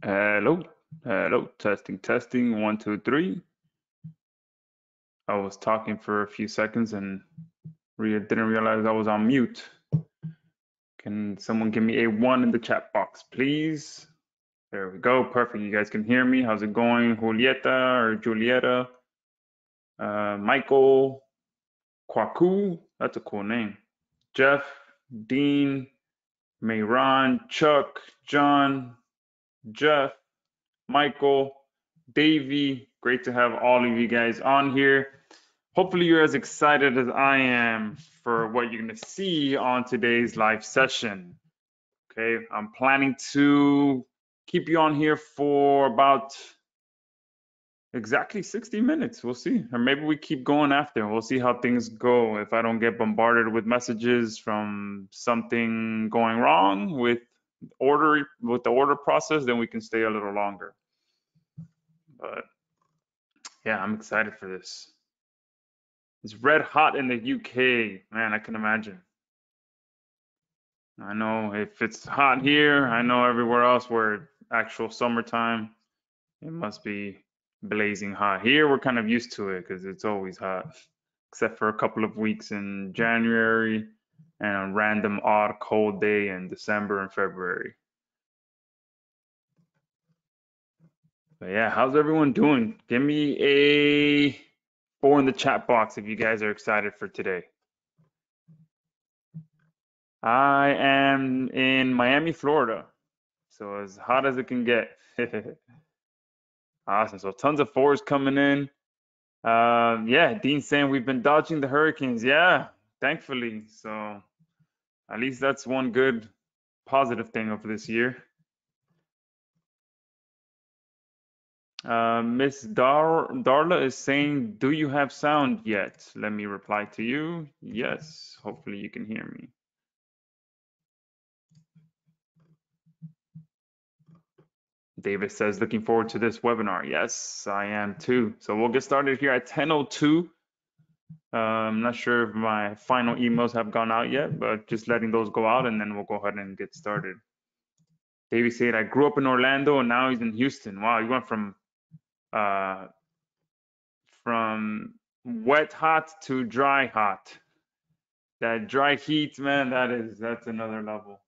Hello, hello, testing, 1, 2, 3. I was talking for a few seconds and didn't realize I was on mute. Can someone give me a 1 in the chat box, please? There we go, perfect. You guys can hear me. How's it going? Julieta or Julieta? Michael, Kwaku, that's a cool name. Jeff, Dean, Mayron, Chuck, John, Jeff, Michael, Davey. Great to have all of you guys on here. Hopefully you're as excited as I am for what you're going to see on today's live session. Okay, I'm planning to keep you on here for about exactly 60 minutes. We'll see. Or maybe we keep going after. We'll see how things go. If I don't get bombarded with messages from something going wrong with the order process, then we can stay a little longer. But yeah, I'm excited for this. It's red hot in the UK. Man, I can imagine. I know if it's hot here, I know everywhere else where actual summertime, it must be blazing hot. Here, we're kind of used to it because it's always hot, except for a couple of weeks in January and a random odd cold day in December and February. But yeah, how's everyone doing? Give me a 4 in the chat box if you guys are excited for today. I am in Miami, Florida, so as hot as it can get. Awesome. So tons of 4s coming in. Yeah, Dean saying we've been dodging the hurricanes. Yeah, thankfully. So at least that's one good positive thing of this year. Miss Darla is saying, do you have sound yet? Let me reply to you. Yes, hopefully you can hear me. David says, looking forward to this webinar. Yes, I am too. So we'll get started here at 10:02. I'm not sure if my final emails have gone out yet, but just letting those go out and then we'll go ahead and get started. Davey said, I grew up in Orlando and now he's in Houston. Wow, you went from wet hot to dry hot. That dry heat, man, that's another level.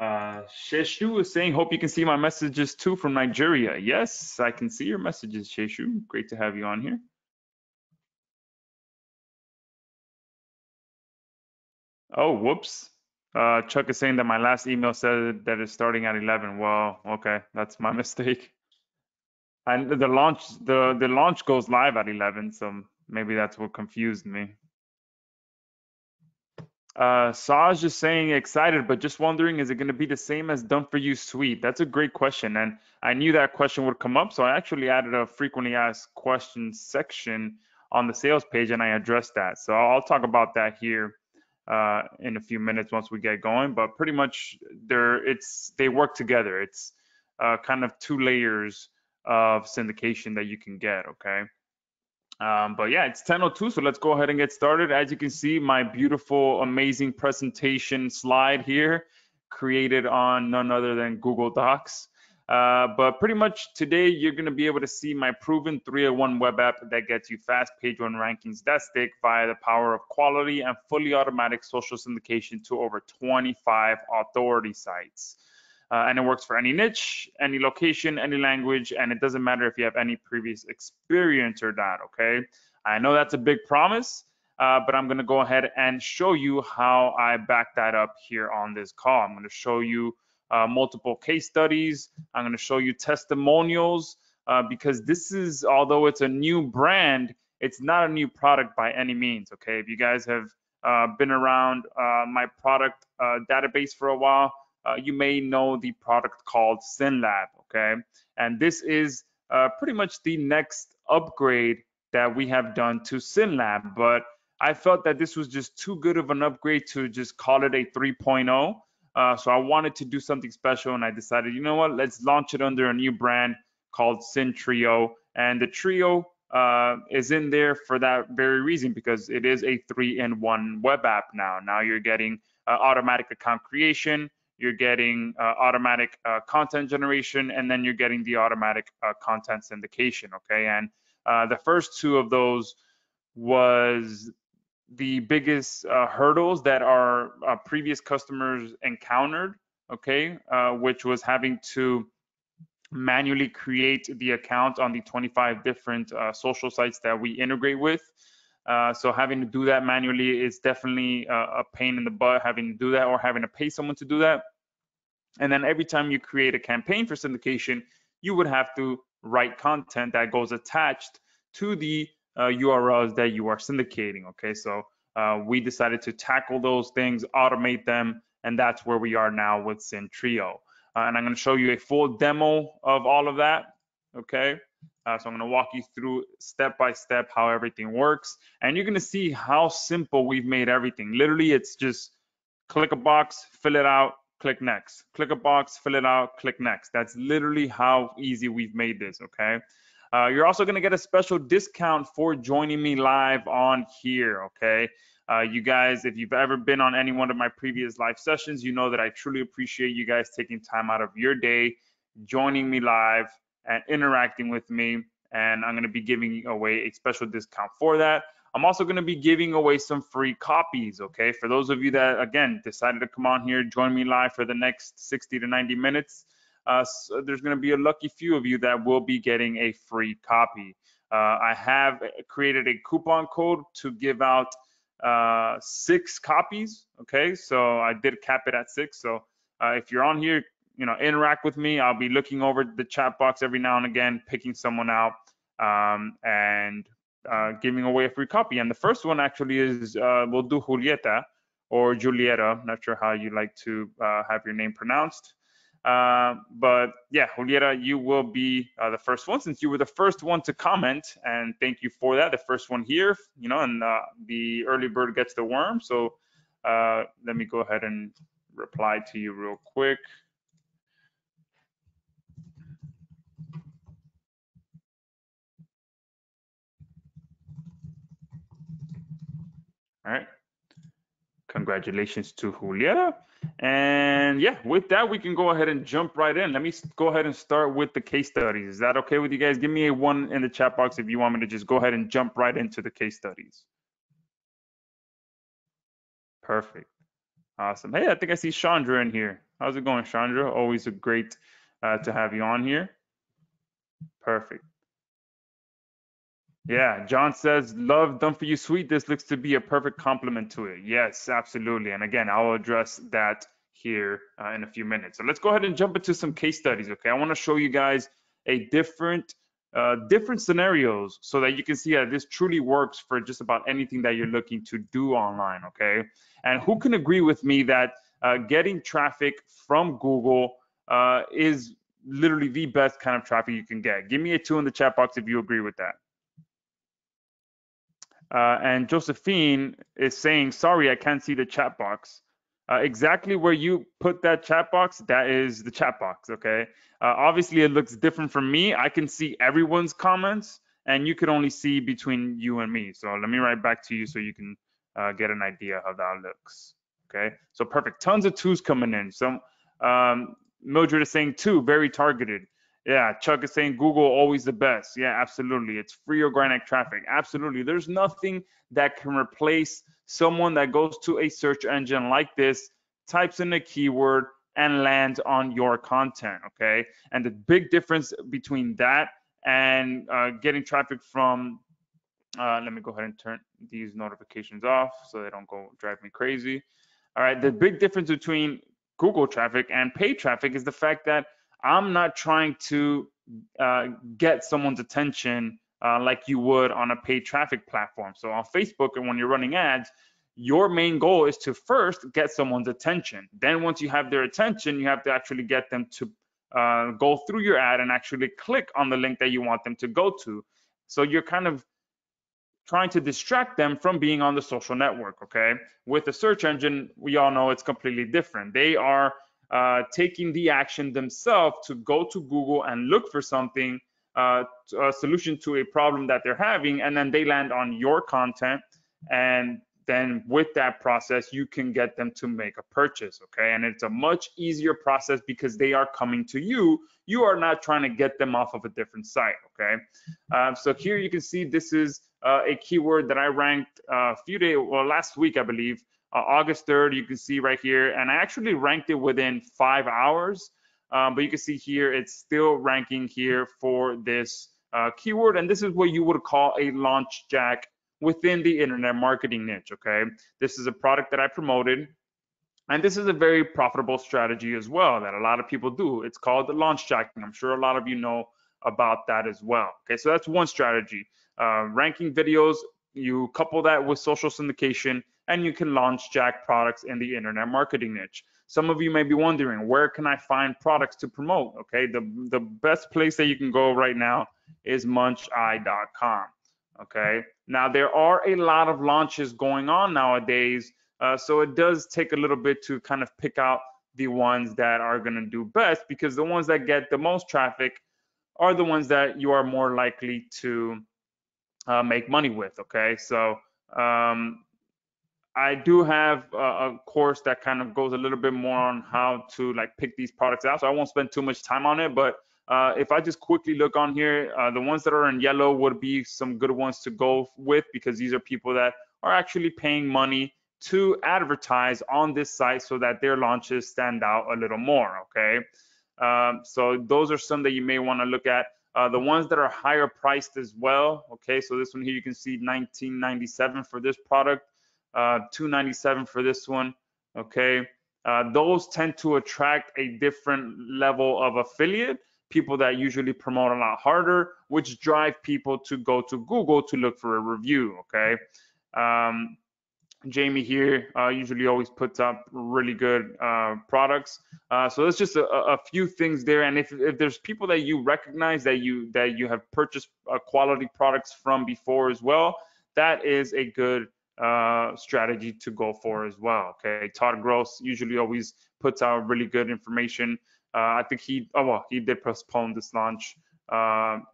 Sheshu is saying, hope you can see my messages too from Nigeria. Yes, I can see your messages, Sheshu. Great to have you on here. Oh, whoops. Chuck is saying that my last email said that it's starting at 11. Well, okay, that's my mistake. And the launch goes live at 11, so maybe that's what confused me. Saj is saying excited, but just wondering, is it going to be the same as Done For You Suite? That's a great question, and I knew that question would come up, so I actually added a frequently asked questions section on the sales page, and I addressed that. So I'll talk about that here in a few minutes once we get going. But pretty much, they work together. It's kind of 2 layers of syndication that you can get. Okay. But yeah, it's 10:02, so let's go ahead and get started. As you can see, my beautiful, amazing presentation slide here, created on none other than Google Docs. But pretty much today, you're going to be able to see my proven 301 web app that gets you fast page one rankings that stick via the power of quality and fully automatic social syndication to over 25 authority sites. And it works for any niche, any location, any language, and it doesn't matter if you have any previous experience or not, okay? I know that's a big promise, but I'm gonna go ahead and show you how I back that up here on this call. I'm gonna show you multiple case studies. I'm gonna show you testimonials because this is, although it's a new brand, it's not a new product by any means, okay? If you guys have been around my product database for a while, you may know the product called SyndLab, okay? And this is pretty much the next upgrade that we have done to SyndLab, but I felt that this was just too good of an upgrade to just call it a 3.0. So I wanted to do something special, and I decided, you know what, let's launch it under a new brand called SyndTrio. And the Trio is in there for that very reason, because it is a 3-in-1 web app now. Now you're getting automatic account creation, you're getting automatic content generation, and then you're getting the automatic content syndication, okay? And the first two of those was the biggest hurdles that our previous customers encountered, okay, which was having to manually create the account on the 25 different social sites that we integrate with. So having to do that manually is definitely a pain in the butt, having to do that or having to pay someone to do that. And then every time you create a campaign for syndication, you would have to write content that goes attached to the URLs that you are syndicating. Okay, so we decided to tackle those things, automate them, and that's where we are now with SyndTrio. And I'm going to show you a full demo of all of that. Okay, so I'm going to walk you through step by step how everything works, and you're going to see how simple we've made everything. Literally, it's just click a box, fill it out, click next. Click a box, fill it out, click next. That's literally how easy we've made this, okay? You're also going to get a special discount for joining me live on here, okay? You guys, if you've ever been on any one of my previous live sessions, you know that I truly appreciate you guys taking time out of your day, joining me live and interacting with me. And I'm going to be giving away a special discount for that. I'm also going to be giving away some free copies, okay? For those of you that, again, decided to come on here, join me live for the next 60 to 90 minutes, so there's going to be a lucky few of you that will be getting a free copy. I have created a coupon code to give out 6 copies, okay? So I did cap it at 6. So if you're on here, you know, interact with me. I'll be looking over the chat box every now and again, picking someone out, and giving away a free copy. And the first one actually is, we'll do Julieta or Julieta, not sure how you like to have your name pronounced. But yeah, Julieta, you will be the first one since you were the first one to comment, and thank you for that. The first one here, you know, and the early bird gets the worm. So let me go ahead and reply to you real quick. All right. Congratulations to Julieta. And yeah, with that, we can go ahead and jump right in. Let me go ahead and start with the case studies. Is that okay with you guys? Give me a 1 in the chat box if you want me to just go ahead and jump right into the case studies. Perfect. Awesome. Hey, I think I see Chandra in here. How's it going, Chandra? Always a great to have you on here. Perfect. Yeah, John says, love done for you sweet. This looks to be a perfect complement to it. Yes, absolutely. And again, I'll address that here in a few minutes. So let's go ahead and jump into some case studies, okay? I want to show you guys a different scenarios so that you can see that this truly works for just about anything that you're looking to do online, okay? And who can agree with me that getting traffic from Google is literally the best kind of traffic you can get? Give me a 2 in the chat box if you agree with that. And Josephine is saying, sorry, I can't see the chat box. Exactly where you put that chat box, that is the chat box, okay? Obviously, it looks different from me. I can see everyone's comments, and you could only see between you and me. So let me write back to you so you can get an idea how that looks, okay? So perfect. Tons of twos coming in. So Mildred is saying 2, very targeted. Yeah, Chuck is saying Google always the best. Yeah, absolutely. It's free organic traffic. Absolutely. There's nothing that can replace someone that goes to a search engine like this, types in a keyword, and lands on your content, okay? And the big difference between that and getting traffic from, let me go ahead and turn these notifications off so they don't go drive me crazy. All right, the big difference between Google traffic and paid traffic is the fact that I'm not trying to get someone's attention like you would on a paid traffic platform. So on Facebook, and when you're running ads, your main goal is to first get someone's attention. Then once you have their attention, you have to actually get them to go through your ad and actually click on the link that you want them to go to. So you're kind of trying to distract them from being on the social network, okay? With the search engine, we all know it's completely different. They are taking the action themselves to go to Google and look for something, a solution to a problem that they're having, and then they land on your content, and then with that process, you can get them to make a purchase, okay? And it's a much easier process because they are coming to you. You are not trying to get them off of a different site, okay? So here you can see this is a keyword that I ranked a few days, well, last week, I believe, August 3rd, you can see right here, and I actually ranked it within 5 hours, but you can see here, it's still ranking here for this keyword, and this is what you would call a launch jack within the internet marketing niche, okay? This is a product that I promoted, and this is a very profitable strategy as well that a lot of people do. It's called the launch jacking. I'm sure a lot of you know about that as well. Okay, so that's one strategy. Ranking videos, you couple that with social syndication, and you can launch jack products in the internet marketing niche. Some of you may be wondering, where can I find products to promote? Okay, the best place that you can go right now is muncheye.com. Okay, now there are a lot of launches going on nowadays, so it does take a little bit to kind of pick out the ones that are going to do best, because the ones that get the most traffic are the ones that you are more likely to make money with. Okay, so I do have a course that kind of goes a little bit more on how to like pick these products out, so I won't spend too much time on it, but if I just quickly look on here, the ones that are in yellow would be some good ones to go with, because these are people that are actually paying money to advertise on this site so that their launches stand out a little more, okay? So those are some that you may want to look at. The ones that are higher priced as well, okay? So this one here, you can see $19.97 for this product, $2.97 for this one, okay? Those tend to attract a different level of affiliate, people that usually promote a lot harder, which drive people to go to Google to look for a review, okay? Jamie here usually always puts up really good products. So that's just a few things there. And if there's people that you recognize that you have purchased quality products from before as well, that is a good strategy to go for as well. Okay, Todd Gross usually always puts out really good information. I think he did postpone this launch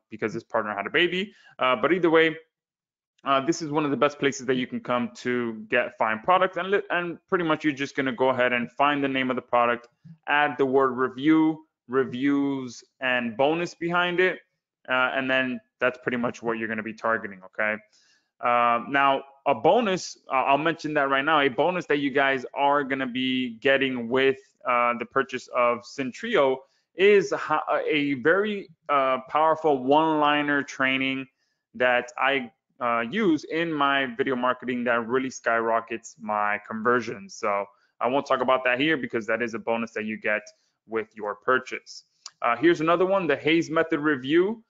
because his partner had a baby. But either way, this is one of the best places that you can come to find products, and pretty much you're just going to go ahead and find the name of the product, add the word review, reviews, and bonus behind it, and then that's pretty much what you're going to be targeting. Okay. Now, a bonus, I'll mention that right now, a bonus that you guys are going to be getting with the purchase of SyndTrio is a very powerful one-liner training that I use in my video marketing that really skyrockets my conversions. So I won't talk about that here because that is a bonus that you get with your purchase. Here's another one, the Hayes Method Review.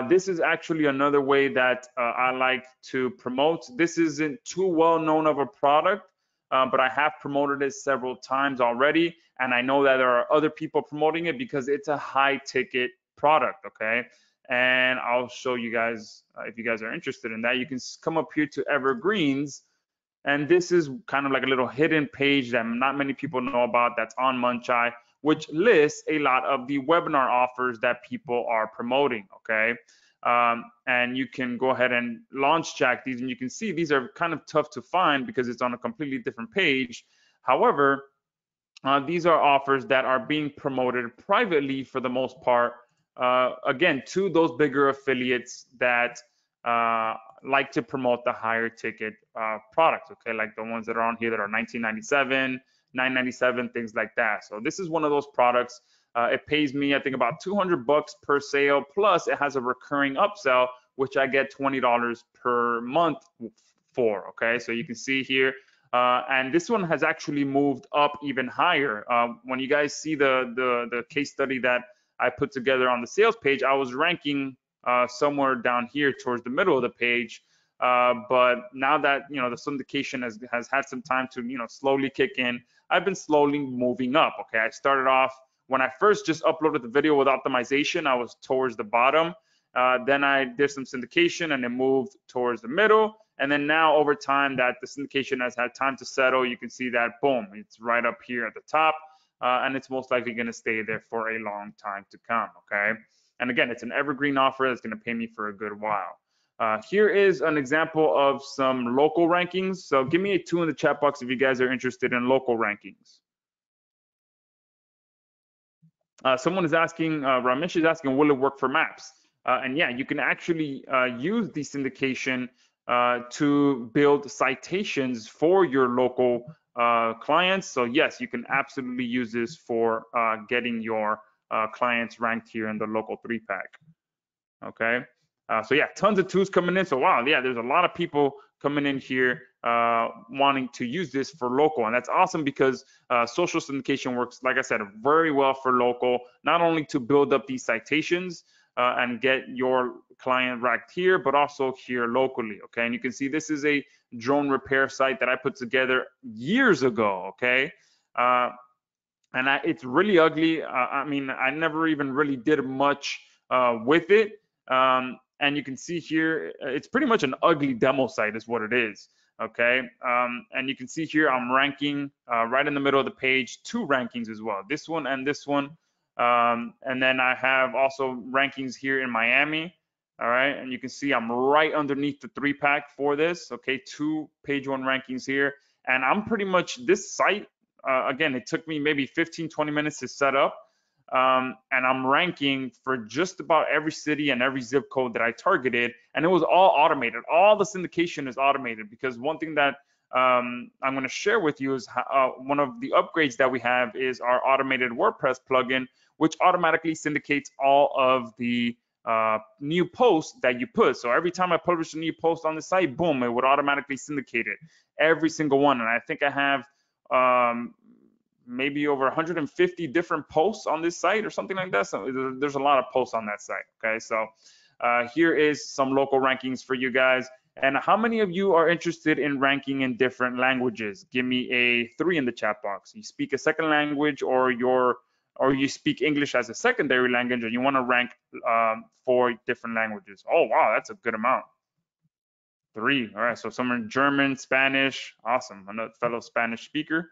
This is actually another way that I like to promote. This isn't too well known of a product, but I have promoted it several times already, and I know that there are other people promoting it because it's a high ticket product, okay? And I'll show you guys, if you guys are interested in that, you can come up here to Evergreens, and this is kind of like a little hidden page that not many people know about that's on MunchEye, which lists a lot of the webinar offers that people are promoting, okay? And you can go ahead and launch jack these, and you can see these are kind of tough to find because it's on a completely different page. However, these are offers that are being promoted privately for the most part, again, to those bigger affiliates that like to promote the higher ticket products, okay? Like the ones that are on here that are $19.97, $9.97, things like that. So this is one of those products. It pays me, I think, about $200 per sale, plus it has a recurring upsell, which I get $20 per month for, okay? So you can see here, and this one has actually moved up even higher. When you guys see the case study that I put together on the sales page, I was ranking somewhere down here towards the middle of the page. But now that, the syndication has had some time to, slowly kick in, I've been slowly moving up. Okay, I started off when I first just uploaded the video with optimization, I was towards the bottom. Then I did some syndication and it moved towards the middle. And then now over time that the syndication has had time to settle, you can see that, boom, it's right up here at the top. And it's most likely going to stay there for a long time to come, okay? And again, it's an evergreen offer that's going to pay me for a good while. Here is an example of some local rankings. So give me a 2 in the chat box if you guys are interested in local rankings. Someone is asking, Ramesh is asking, will it work for maps? And yeah, you can actually use the syndication to build citations for your local clients. So yes, you can absolutely use this for getting your clients ranked here in the local 3-pack. Okay. So yeah, tons of tools coming in. So wow, yeah, there's a lot of people coming in here wanting to use this for local, and that's awesome because social syndication works, like I said, very well for local. Not only to build up these citations and get your client ranked here, but also here locally. Okay, and you can see this is a drone repair site that I put together years ago. Okay. And it's really ugly. I mean, I never even really did much with it. And you can see here, it's pretty much an ugly demo site is what it is. Okay. And you can see here, I'm ranking right in the middle of the page, 2 rankings as well, this one and this one. And then I have also rankings here in Miami. All right. And you can see I'm right underneath the 3-pack for this. Okay. 2 page 1 rankings here. And I'm pretty much this site. Again, it took me maybe 15-20 minutes to set up, and I'm ranking for just about every city and every zip code that I targeted, and it was all automated. All the syndication is automated because one thing that I'm going to share with you is one of the upgrades that we have is our automated WordPress plugin, which automatically syndicates all of the new posts that you put. So every time I publish a new post on the site, boom, it would automatically syndicate it, every single one. And I think I have maybe over 150 different posts on this site or something like that. So there's a lot of posts on that site. Okay, so here is some local rankings for you guys. And how many of you are interested in ranking in different languages? Give me a 3 in the chat box. You speak a second language, or you speak English as a secondary language, and you want to rank for different languages. Oh wow, that's a good amount. 3. All right, so someone German, Spanish, awesome. Another fellow Spanish speaker.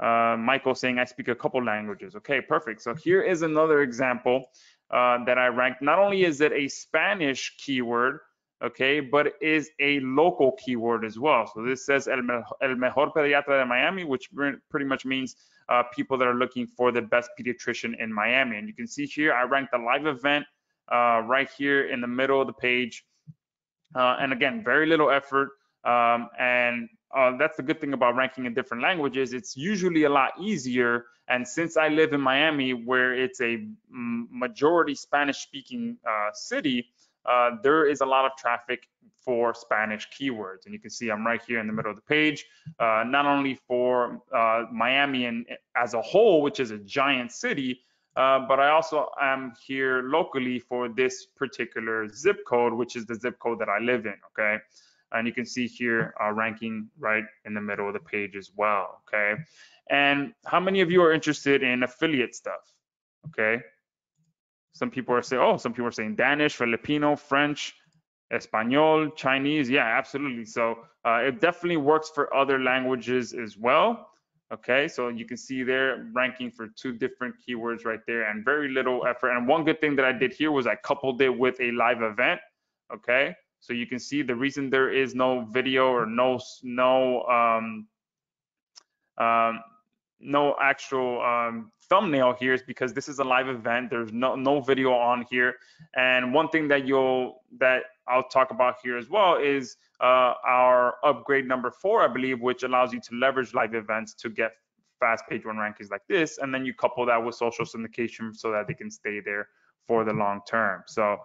Michael saying I speak a couple languages. Okay, perfect. So here is another example that I ranked. Not only is it a Spanish keyword, okay, but it is a local keyword as well. So this says el mejor pediatra de Miami, which pretty much means people that are looking for the best pediatrician in Miami. And you can see here I ranked the live event right here in the middle of the page. And again, very little effort. And that's the good thing about ranking in different languages. It's usually a lot easier. And since I live in Miami, where it's a majority Spanish-speaking city, there is a lot of traffic for Spanish keywords. And you can see I'm right here in the middle of the page, not only for Miami and as a whole, which is a giant city, but I also am here locally for this particular zip code, which is the zip code that I live in, okay? And you can see here ranking right in the middle of the page as well, okay? And how many of you are interested in affiliate stuff, okay? Some people are saying, oh, some people are saying Danish, Filipino, French, Espanol, Chinese. Yeah, absolutely. So it definitely works for other languages as well. Okay, so you can see there ranking for 2 different keywords right there, and very little effort. And one good thing that I did here was I coupled it with a live event. Okay, so you can see the reason there is no video or no actual thumbnail here is because this is a live event. There's no video on here. And one thing that I'll talk about here as well is our upgrade number 4, I believe, which allows you to leverage live events to get fast page 1 rankings like this. And then you couple that with social syndication so that they can stay there for the long term. So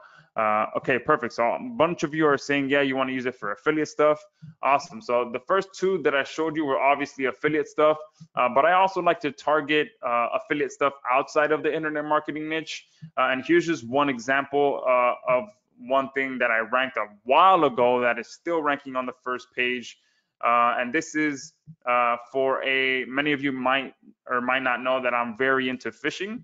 okay, perfect. So a bunch of you are saying, yeah, you want to use it for affiliate stuff. Awesome. So the first 2 that I showed you were obviously affiliate stuff, but I also like to target affiliate stuff outside of the internet marketing niche. And here's just one example of one thing that I ranked a while ago that is still ranking on the first page. And this is for many of you might or might not know that I'm very into fishing.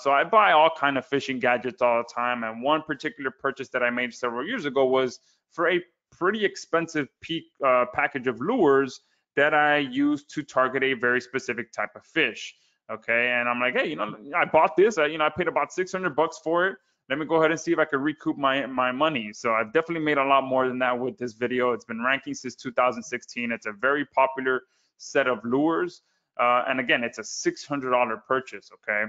So I buy all kind of fishing gadgets all the time. And one particular purchase that I made several years ago was for a pretty expensive package of lures that I use to target a very specific type of fish. Okay, and I'm like, hey, I bought this. I paid about $600 for it. let me go ahead and see if I can recoup my money. So I've definitely made a lot more than that with this video. It's been ranking since 2016. It's a very popular set of lures. And again, it's a $600 purchase, okay?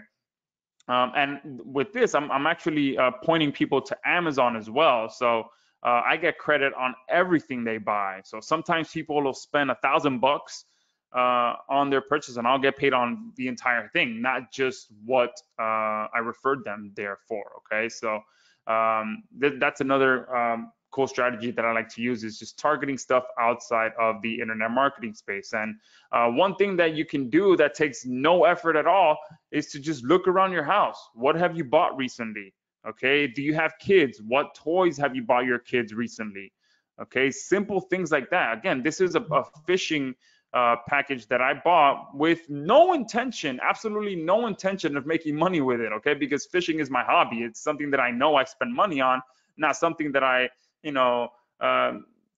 And with this, I'm actually pointing people to Amazon as well. So I get credit on everything they buy. So sometimes people will spend $1,000 on their purchase, and I'll get paid on the entire thing, not just what I referred them there for. Okay, so that's another cool strategy that I like to use, is just targeting stuff outside of the internet marketing space. And one thing that you can do that takes no effort at all is to just look around your house. What have you bought recently? Okay, do you have kids? What toys have you bought your kids recently? Okay, simple things like that. Again, this is a fishing package that I bought with no intention, absolutely no intention of making money with it. Okay, because fishing is my hobby. It's something that I know I spend money on, not something that I,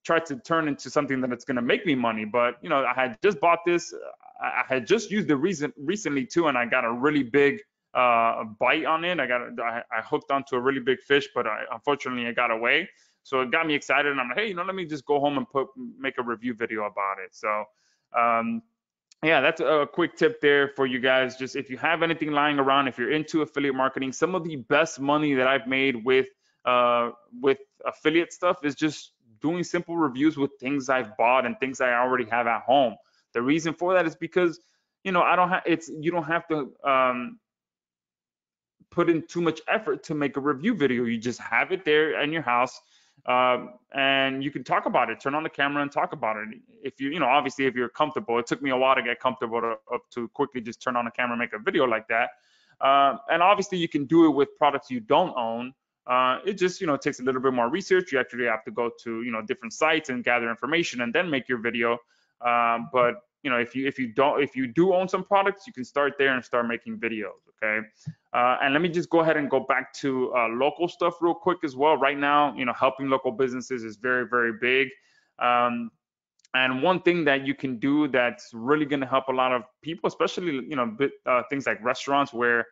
try to turn into something that it's going to make me money. But I had just bought this. I had just used it recently too, and I got a really big bite on it. I hooked onto a really big fish, but unfortunately it got away. So it got me excited, and I'm like, hey, let me just go home and make a review video about it. So yeah, that's a quick tip there for you guys. Just if you have anything lying around, if you're into affiliate marketing, some of the best money that I've made with affiliate stuff is just doing simple reviews with things I've bought and things I already have at home. The reason for that is because you don't have to put in too much effort to make a review video. You just have it there in your house, and you can talk about it. Turn on the camera and talk about it. If obviously if you're comfortable. It took me a while to get comfortable to quickly just turn on the camera and make a video like that. And obviously you can do it with products you don't own. It just takes a little bit more research. You actually have to go to different sites and gather information and then make your video. But if you do own some products, you can start there and start making videos. Okay. And let me just go ahead and go back to local stuff real quick as well. Right now, helping local businesses is very, very big. And one thing that you can do that's really going to help a lot of people, especially things like restaurants, where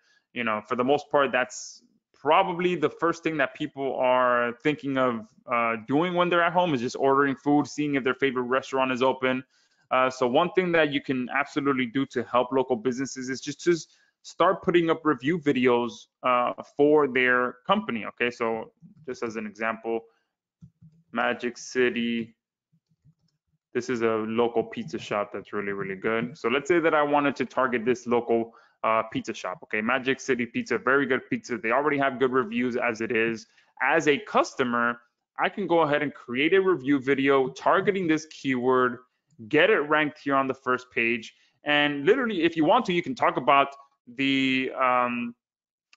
for the most part that's probably the first thing that people are thinking of doing when they're at home, is just ordering food, seeing if their favorite restaurant is open. So one thing that you can absolutely do to help local businesses is just to start putting up review videos for their company. Okay, so just as an example, Magic City. This is a local pizza shop that's really, really good. So let's say that I wanted to target this local pizza shop. Okay, Magic City Pizza, very good pizza. They already have good reviews as it is. As a customer, I can go ahead and create a review video targeting this keyword, get it ranked here on the first page. And literally, if you want to, you can talk about the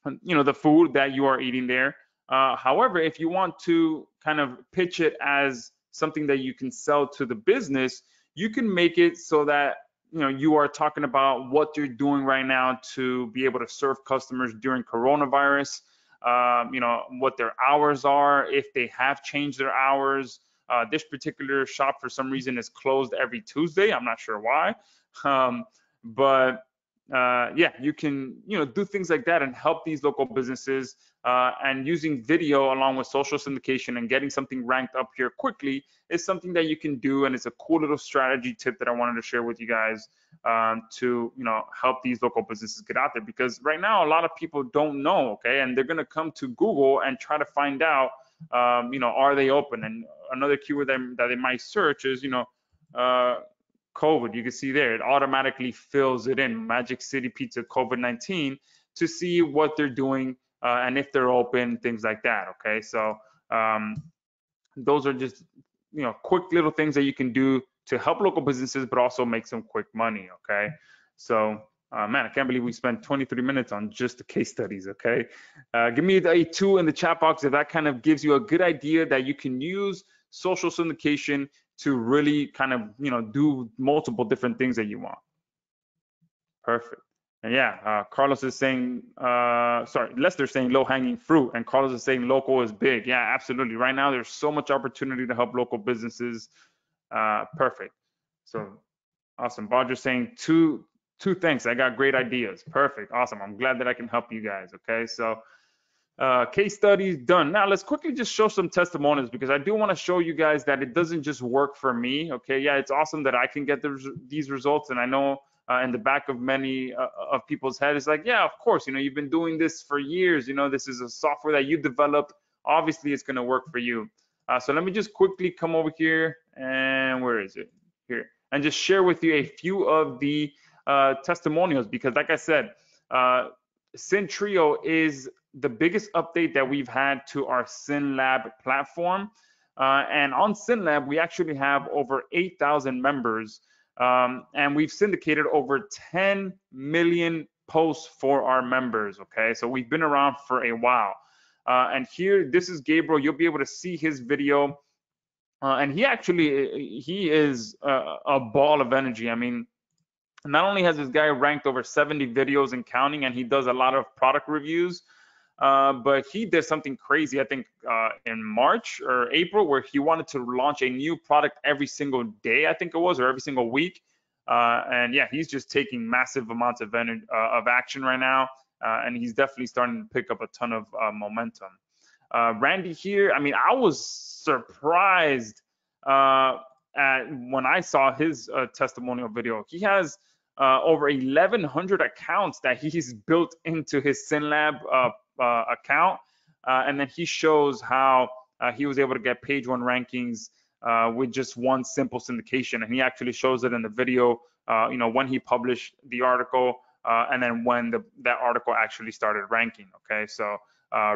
the food that you are eating there. However, if you want to kind of pitch it as something that you can sell to the business, you can make it so that you are talking about what you're doing right now to be able to serve customers during coronavirus. What their hours are, if they have changed their hours. This particular shop for some reason is closed every Tuesday. I'm not sure why, but yeah, you can do things like that and help these local businesses. And using video along with social syndication and getting something ranked up here quickly is something that you can do, and it's a cool little strategy tip that I wanted to share with you guys to help these local businesses get out there. Because right now a lot of people don't know, okay, and they're going to come to Google and try to find out are they open. And another keyword that they might search is COVID. You can see there, it automatically fills it in, Magic City Pizza COVID-19, to see what they're doing and if they're open, things like that. Okay, so those are just quick little things that you can do to help local businesses, but also make some quick money. Okay, so man, I can't believe we spent 23 minutes on just the case studies. Okay, give me a 2 in the chat box if that kind of gives you a good idea that you can use social syndication to really kind of do multiple different things that you want. Perfect. And yeah, Carlos is saying, Lester's saying low hanging fruit, and Carlos is saying local is big. Yeah, absolutely. Right now, there's so much opportunity to help local businesses. Perfect. So awesome. Bodger's saying two thanks. I got great ideas. Perfect. Awesome. I'm glad that I can help you guys. Okay. So Case studies done. Now let's quickly just show some testimonials because I do want to show you guys that it doesn't just work for me. Okay, yeah, it's awesome that I can get these results, and I know in the back of many of people's head is like, yeah, of course, you've been doing this for years. This is a software that you developed. Obviously, it's going to work for you. So let me just quickly come over here, and where is it? Here, and just share with you a few of the testimonials because, like I said, SyndTrio is the biggest update that we've had to our SyndLab platform. And on SyndLab, we actually have over 8,000 members, and we've syndicated over 10 million posts for our members. Okay, so we've been around for a while. And here, this is Gabriel. You'll be able to see his video. And he is a ball of energy. I mean, not only has this guy ranked over 70 videos and counting, and he does a lot of product reviews, but he did something crazy, I think in March or April, where he wanted to launch a new product every single day, I think it was, or every single week. And yeah, he's just taking massive amounts of action right now, and he's definitely starting to pick up a ton of momentum. Randy here, I mean, I was surprised when I saw his testimonial video. He has over 1,100 accounts that he's built into his SyndLab account, and then he shows how he was able to get page 1 rankings with just one simple syndication, and he actually shows it in the video, when he published the article, and then when that article actually started ranking. Okay, so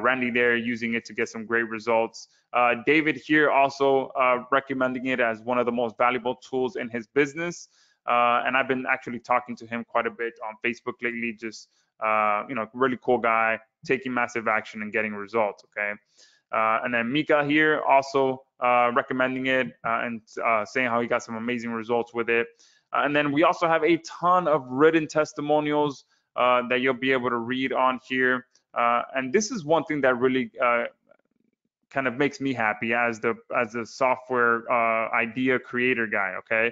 Randy there using it to get some great results. David here also recommending it as one of the most valuable tools in his business. And I've been actually talking to him quite a bit on Facebook lately. Just really cool guy, taking massive action and getting results. Okay, and then Mika here also recommending it and saying how he got some amazing results with it. And then we also have a ton of written testimonials that you'll be able to read on here. And this is one thing that really kind of makes me happy as the software idea creator guy. Okay,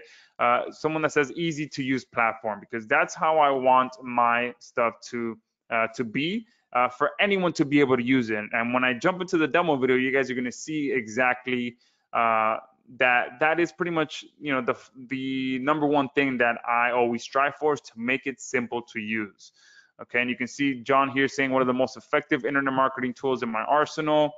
someone that says easy to use platform, because that's how I want my stuff to be for anyone to be able to use it. And when I jump into the demo video, you guys are going to see exactly that is pretty much the number one thing that I always strive for, is to make it simple to use. Okay, and you can see John here saying one of the most effective internet marketing tools in my arsenal.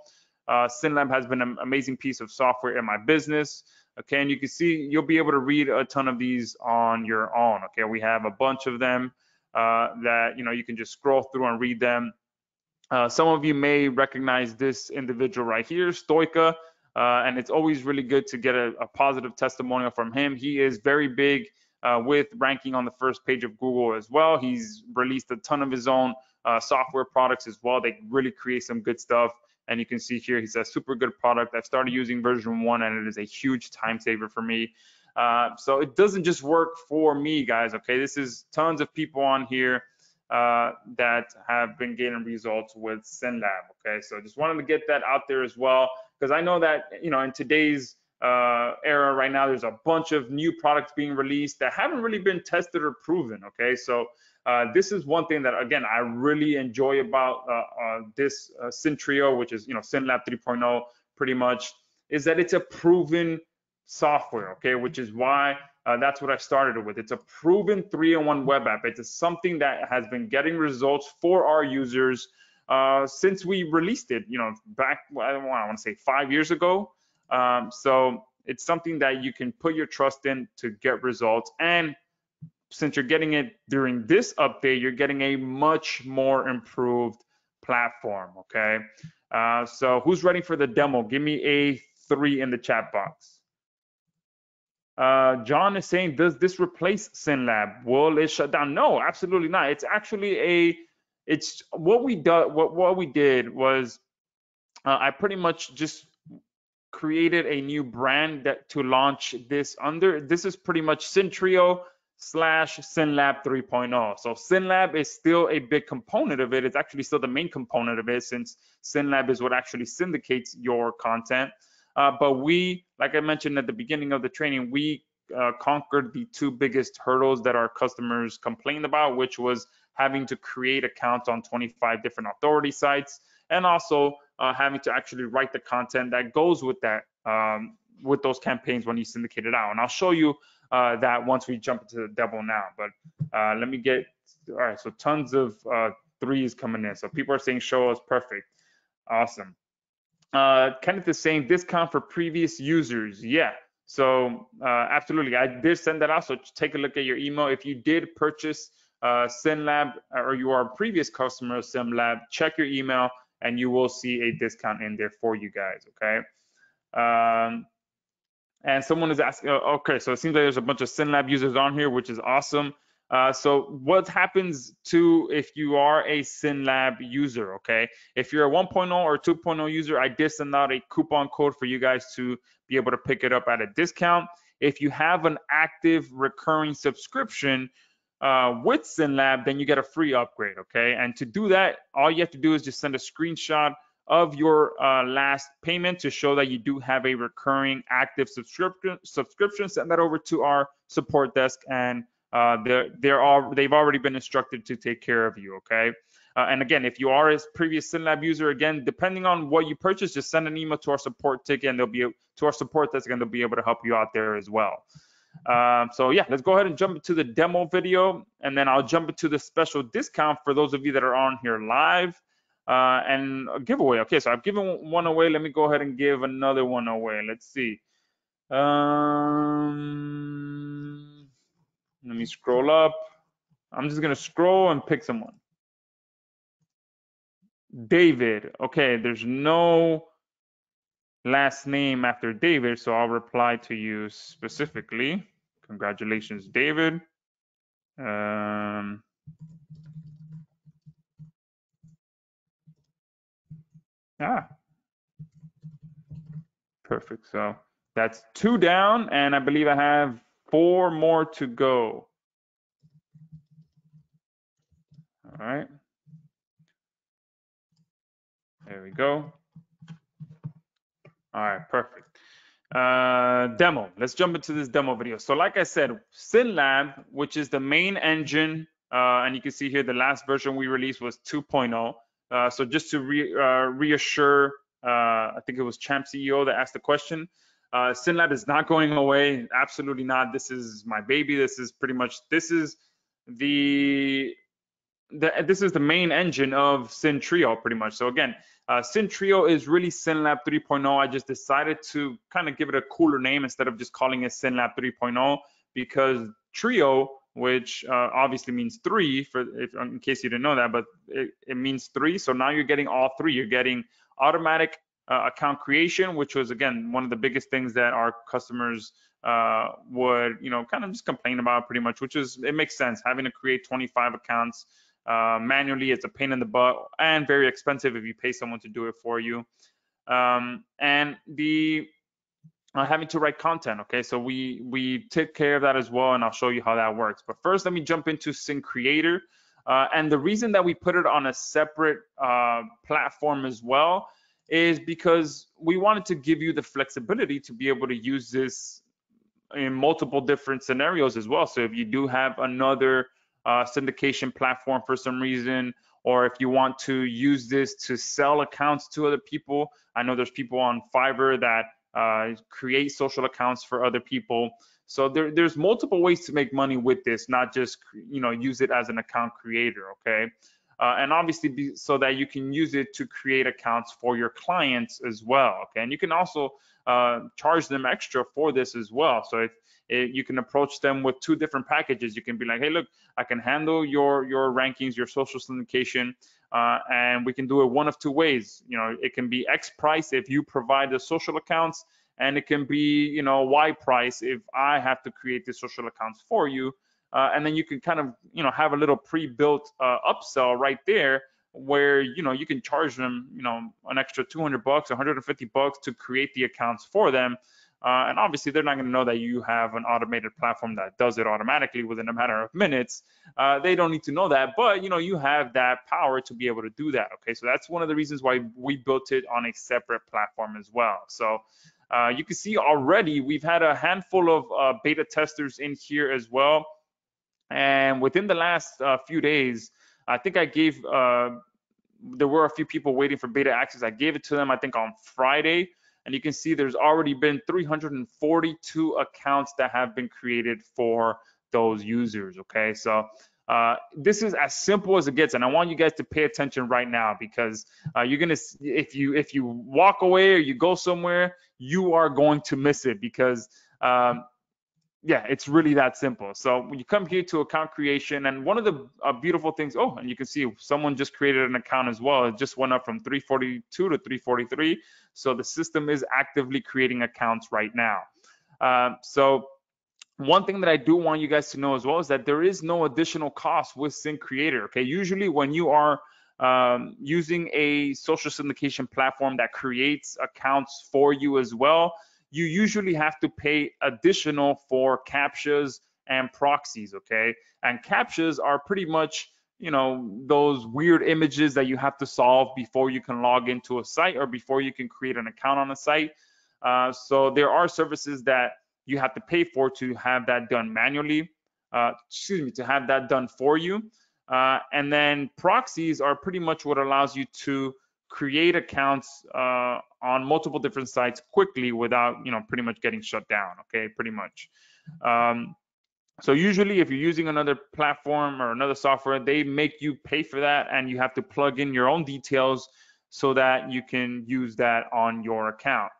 SyndLab has been an amazing piece of software in my business. Okay, and you can see you'll be able to read a ton of these on your own. Okay, we have a bunch of them that you can just scroll through and read them. Some of you may recognize this individual right here, Stoika, and it's always really good to get a positive testimonial from him. He is very big with ranking on the first page of Google as well. He's released a ton of his own software products as well. They really create some good stuff. And you can see here, he says, super good product. I've started using version 1, and it is a huge time saver for me. So it doesn't just work for me, guys. Okay, this is tons of people on here that have been getting results with SyndLab. Okay, so just wanted to get that out there as well, because I know that in today's era right now, there's a bunch of new products being released that haven't really been tested or proven. Okay, so this is one thing that, again, I really enjoy about this SyndTrio, which is SyndLab 3.0 pretty much, is that it's a proven software. Okay, which is why that's what I started with. It's a proven 3-in-1 web app. It's something that has been getting results for our users since we released it. Back, I want to say 5 years ago. So it's something that you can put your trust in to get results. And since you're getting it during this update, you're getting a much more improved platform. Okay, so who's ready for the demo? Give me a 3 in the chat box. John is saying, does this replace SyndLab? Will it shut down? No, absolutely not. It's actually it's what we did. What we did was I pretty much just created a new brand to launch this under. This is pretty much SyndTrio / SyndLab 3.0. So SyndLab is still a big component of it. It's actually still the main component of it, since SyndLab is what actually syndicates your content. But we, like I mentioned at the beginning of the training, we conquered the 2 biggest hurdles that our customers complained about, which was having to create accounts on 25 different authority sites and also having to actually write the content that goes with that, with those campaigns when you syndicate it out. And I'll show you that once we jump into the demo now. But let me get, all right, so tons of threes coming in. So people are saying show us, perfect. Awesome. Kenneth is saying discount for previous users. Yeah. So absolutely, I did send that out. So take a look at your email. If you did purchase SyndLab or you are a previous customer of SyndLab, check your email and you will see a discount in there for you guys. Okay. And someone is asking, okay, so it seems like there's a bunch of SyndLab users on here, which is awesome. So what happens to if you are a SyndLab user, okay? If you're a 1.0 or 2.0 user, I did send out a coupon code for you guys to be able to pick it up at a discount. If you have an active recurring subscription with SyndLab, then you get a free upgrade, okay? And to do that, all you have to do is just send a screenshot of your last payment to show that you do have a recurring active subscription. Send that over to our support desk, and they've already been instructed to take care of you, okay? And again, if you are a previous SyndLab user, again, depending on what you purchase, just send an email to our support ticket, and they'll be to our support desk, and they'll be able to help you out there as well. So yeah, let's go ahead and jump into the demo video, and then I'll jump into the special discount for those of you that are on here live. And a giveaway. Okay, so I've given one away. Let me go ahead and give another one away. Let's see. Let me scroll up. I'm just gonna scroll and pick someone. David. Okay, there's no last name after David, so I'll reply to you specifically. Congratulations, David. Perfect. So that's 2 down, and I believe I have 4 more to go. All right. There we go. All right, perfect. Demo. Let's jump into this demo video. So like I said, SyndLab, which is the main engine, and you can see here the last version we released was 2.0. So just to reassure, I think it was Champ CEO that asked the question. SyndLab is not going away. Absolutely not. This is my baby. This is pretty much, this is the main engine of SyndTrio pretty much. So again, SyndTrio is really SyndLab 3.0. I just decided to kind of give it a cooler name instead of just calling it SyndLab 3.0, because Trio, which obviously means 3, in case you didn't know that, but it means 3. So now you're getting all 3. You're getting automatic account creation, which was, again, one of the biggest things that our customers would, kind of just complain about pretty much, which is, it makes sense. Having to create 25 accounts manually, it's a pain in the butt and very expensive if you pay someone to do it for you. And the having to write content, okay, so we take care of that as well, and I'll show you how that works. But first, let me jump into Sync Creator. And the reason that we put it on a separate platform as well is because we wanted to give you the flexibility to be able to use this in multiple different scenarios as well. So if you do have another syndication platform for some reason, or if you want to use this to sell accounts to other people, I know there's people on Fiverr that create social accounts for other people. So there's multiple ways to make money with this, not just use it as an account creator, okay? And obviously so that you can use it to create accounts for your clients as well, okay? And you can also charge them extra for this as well. So if you can approach them with 2 different packages. You can be like, hey, look, I can handle your rankings, your social syndication, and we can do it one of 2 ways. It can be X price if you provide the social accounts, and it can be Y price if I have to create the social accounts for you. And then you can kind of have a little pre-built upsell right there, where you can charge them an extra $200, $150 to create the accounts for them. And obviously they're not going to know that you have an automated platform that does it automatically within a matter of minutes. They don't need to know that, but you have that power to be able to do that. Okay, so that's one of the reasons why we built it on a separate platform as well. So you can see already we've had a handful of beta testers in here as well. And within the last few days, I think I gave there were a few people waiting for beta access. I gave it to them, I think, on Friday, and you can see there's already been 342 accounts that have been created for those users. Okay, so this is as simple as it gets, and I want you guys to pay attention right now, because you're gonna, if you walk away or you go somewhere, you are going to miss it, because yeah, it's really that simple. So when you come here to account creation, and one of the beautiful things, oh, and you can see someone just created an account as well. It just went up from 342 to 343. So the system is actively creating accounts right now. So one thing that I do want you guys to know as well is that there is no additional cost with SyndCreator. Okay, usually when you are using a social syndication platform that creates accounts for you as well, you usually have to pay additional for CAPTCHAs and proxies. Okay, and CAPTCHAs are pretty much, you know, those weird images that you have to solve before you can log into a site or before you can create an account on a site. So there are services that you have to pay for to have that done manually, to have that done for you. And then proxies are pretty much what allows you to create accounts on multiple different sites quickly without, you know, pretty much getting shut down. Okay, pretty much. So usually if you're using another platform or another software, they make you pay for that, and you have to plug in your own details so that you can use that on your account.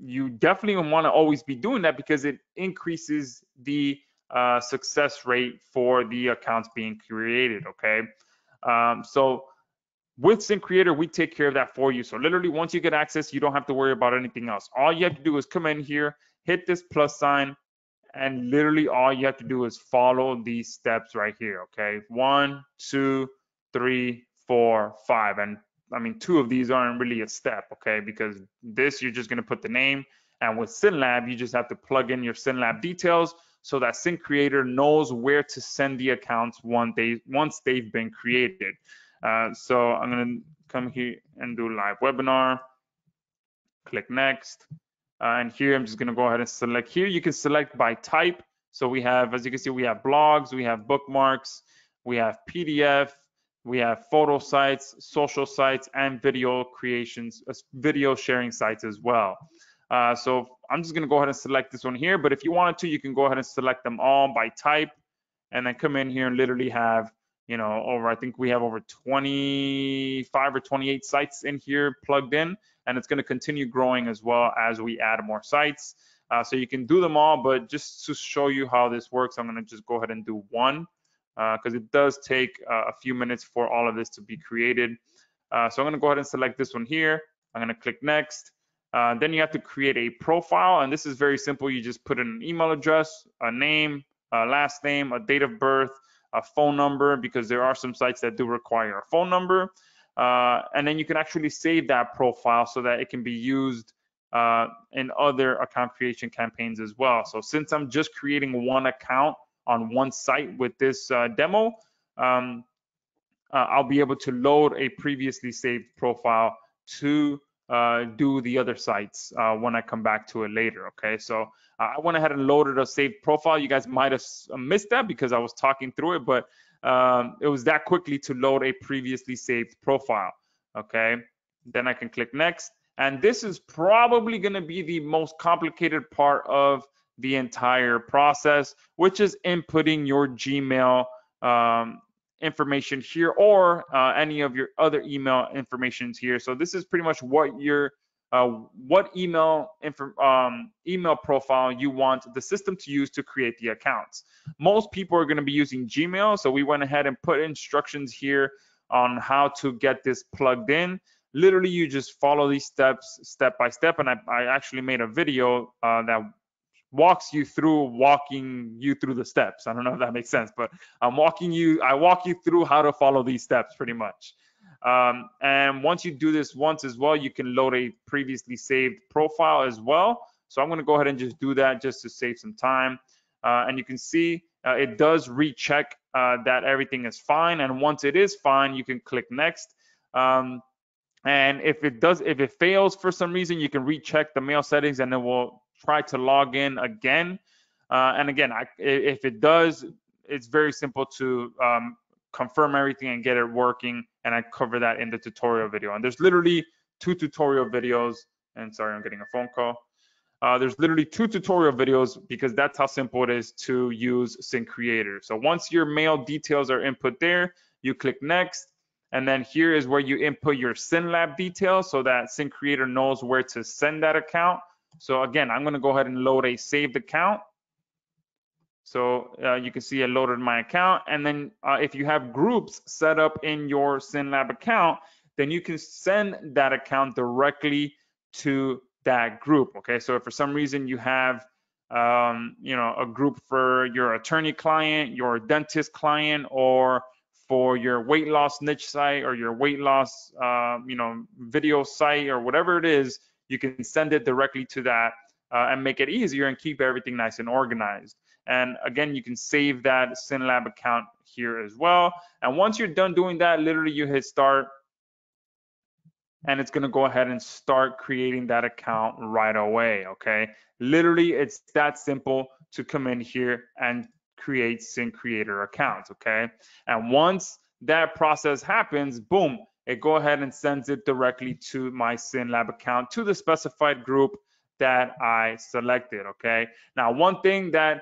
You definitely want to always be doing that, because it increases the success rate for the accounts being created. Okay, so with SyndCreator, we take care of that for you. So literally, once you get access, you don't have to worry about anything else. All you have to do is come in here, hit this plus sign, and literally all you have to do is follow these steps right here. Okay, 1, 2, 3, 4, 5, and I mean, 2 of these aren't really a step, okay, because this, you're just going to put the name, and with SyndLab, you just have to plug in your SyndLab details so that SyndCreator knows where to send the accounts once they've been created. So I'm going to come here and do live webinar, click next, and here I'm just going to go ahead and select. Here you can select by type. So we have, as you can see, we have blogs, we have bookmarks, we have PDF, we have photo sites, social sites, and video creations, video sharing sites as well. So I'm just going to go ahead and select this one here, but if you wanted to, you can go ahead and select them all by type, and then come in here and literally have, you know, I think we have over 25 or 28 sites in here plugged in, and it's going to continue growing as well as we add more sites. So you can do them all, but just to show you how this works, I'm going to just go ahead and do one, because it does take a few minutes for all of this to be created. So I'm going to go ahead and select this one here. I'm going to click next. Then you have to create a profile, and this is very simple. You just put in an email address, a name, a last name, a date of birth, a phone number, because there are some sites that do require a phone number. And then you can actually save that profile so that it can be used in other account creation campaigns as well. So since I'm just creating one account on one site with this demo, I'll be able to load a previously saved profile to do the other sites when I come back to it later. Okay, so I went ahead and loaded a saved profile. You guys might have missed that because I was talking through it, but it was that quickly to load a previously saved profile. Okay, then I can click next, and this is probably going to be the most complicated part of the entire process, which is inputting your Gmail information here, or any of your other email informations here. So this is pretty much what your what email profile you want the system to use to create the accounts. Most people are going to be using Gmail, so we went ahead and put instructions here on how to get this plugged in. Literally, you just follow these steps step by step, and I actually made a video that walks you through the steps. I don't know if that makes sense, but I walk you through how to follow these steps pretty much. And once you do this once as well, you can load a previously saved profile as well. So I'm going to go ahead and just do that just to save some time. And you can see it does recheck that everything is fine. And once it is fine, you can click next. And if it fails for some reason, you can recheck the mail settings, and it will try to log in again. And again, if it does, it's very simple to confirm everything and get it working and I cover that in the tutorial video. And there's literally 2 tutorial videos. And sorry, I'm getting a phone call. There's literally 2 tutorial videos because that's how simple it is to use SyndCreator. So once your mail details are input there, you click next, and then here is where you input your SyndLab details so that SyndCreator knows where to send that account. So again, I'm going to go ahead and load a saved account. So you can see I loaded my account, and then if you have groups set up in your SyndLab account, then you can send that account directly to that group. Okay, so if for some reason you have a group for your attorney client, your dentist client, or for your weight loss niche site or your weight loss video site or whatever it is, you can send it directly to that and make it easier and keep everything nice and organized. And again, you can save that SyndLab account here as well. And once you're done doing that, literally you hit start, and it's going to go ahead and start creating that account right away. Okay, literally it's that simple to come in here and create SyndCreator accounts. Okay, and once that process happens, boom, it go ahead and sends it directly to my SyndLab account, to the specified group that I selected. Okay, now one thing that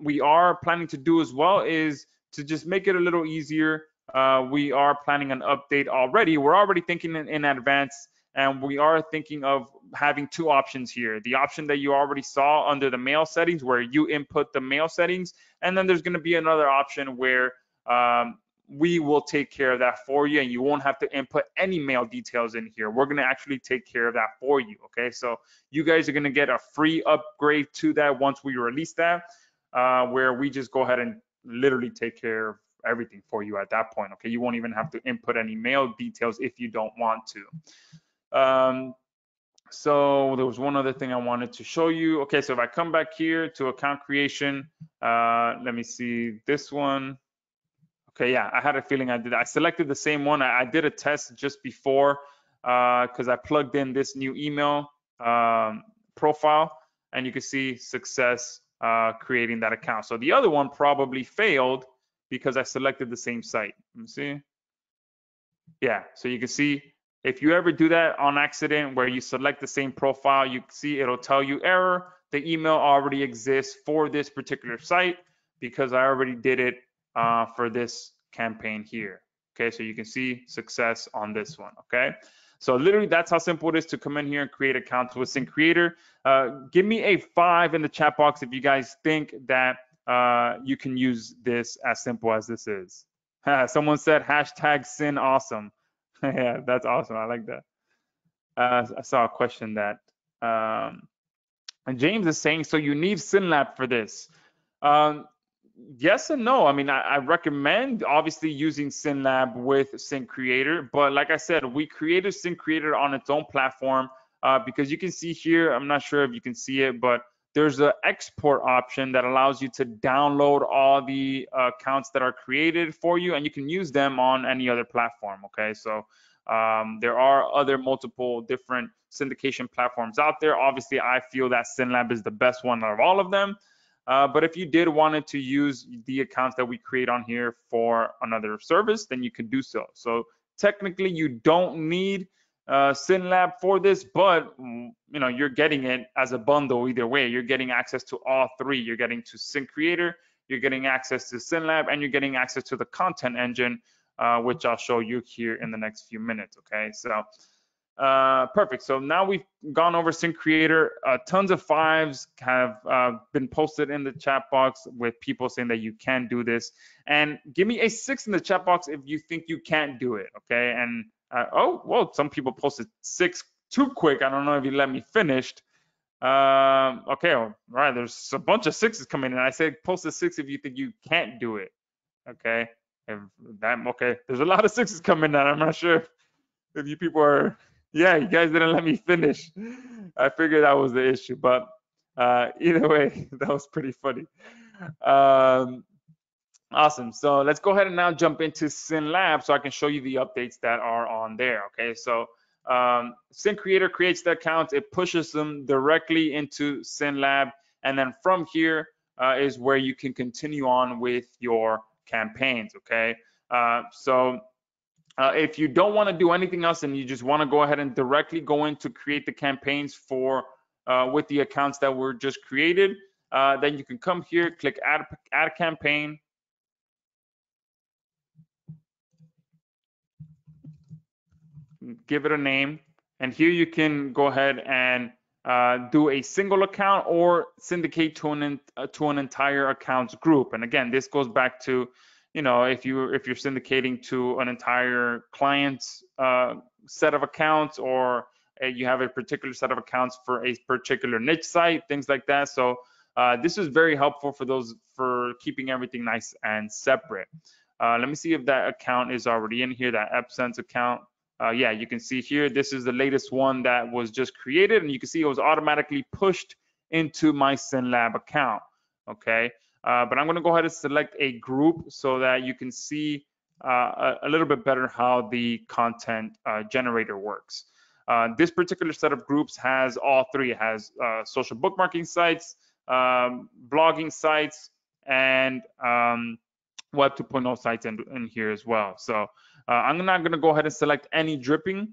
we are planning to do as well is to just make it a little easier. We are planning an update already. We're already thinking in advance, and we are thinking of having 2 options here. The option that you already saw under the mail settings, where you input the mail settings, and then there's going to be another option where we will take care of that for you, and you won't have to input any mail details in here. We're going to actually take care of that for you. Okay, so you guys are going to get a free upgrade to that once we release that, where we just go ahead and literally take care of everything for you at that point. Okay, you won't even have to input any mail details if you don't want to. So there was one other thing I wanted to show you. Okay, so if I come back here to account creation, let me see this one. Okay, yeah, I had a feeling I selected the same one. I did a test just before because I plugged in this new email profile, and you can see success creating that account. So the other one probably failed because I selected the same site. Let me see. Yeah, so you can see if you ever do that on accident where you select the same profile, you can see it'll tell you error. The email already exists for this particular site because I already did it for this campaign here. Okay, so you can see success on this one. Okay, so literally that's how simple it is to come in here and create accounts with SyndCreator. Give me a 5 in the chat box if you guys think that you can use this as simple as this is. Someone said hashtag Syn awesome. Yeah, that's awesome. I like that. I saw a question that and James is saying, so you need SyndLab for this. Yes and no. I mean, I recommend obviously using SyndLab with SyndCreator, but like I said, we created SyndCreator on its own platform because you can see here, I'm not sure if you can see it, but there's an export option that allows you to download all the accounts that are created for you, and you can use them on any other platform. Okay, so there are other multiple different syndication platforms out there. Obviously, I feel that SyndLab is the best one out of all of them. But if you did wanted to use the accounts that we create on here for another service, then you can do so. So technically, you don't need SyndLab for this, but you're getting it as a bundle either way. You're getting access to all 3. You're getting to SyndCreator, you're getting access to SyndLab, and you're getting access to the content engine, which I'll show you here in the next few minutes. Okay, so perfect. So now we've gone over SyndCreator. Tons of 5s have been posted in the chat box with people saying that you can do this. And give me a 6 in the chat box if you think you can't do it. Okay, and oh, well, some people posted 6 too quick. I don't know if you let me finish. Okay, all right, there's a bunch of 6s coming in. I said post a 6 if you think you can't do it. Okay, okay, there's a lot of 6s coming in. I'm not sure if you people are, yeah, you guys didn't let me finish. I figured that was the issue, but either way, that was pretty funny. Awesome. So let's go ahead and now jump into SyndLab so I can show you the updates that are on there. Okay, so SyndCreator creates the accounts, it pushes them directly into SyndLab, and then from here is where you can continue on with your campaigns. Okay, so If you don't want to do anything else and you just want to go ahead and directly go in to create the campaigns for with the accounts that were just created, then you can come here, click add campaign. Give it a name, and here you can go ahead and do a single account or syndicate to an entire accounts group. And again, this goes back to, you know, if you're syndicating to an entire client's set of accounts, or you have a particular set of accounts for a particular niche site, things like that. So this is very helpful for keeping everything nice and separate. Let me see if that account is already in here, that AppSense account. Yeah, you can see here, this is the latest one that was just created, and you can see it was automatically pushed into my SyndLab account. Okay, but I'm going to go ahead and select a group so that you can see a little bit better how the content generator works. This particular set of groups has all three. It has social bookmarking sites, blogging sites, and Web 2.0 sites in here as well. So I'm not going to go ahead and select any dripping,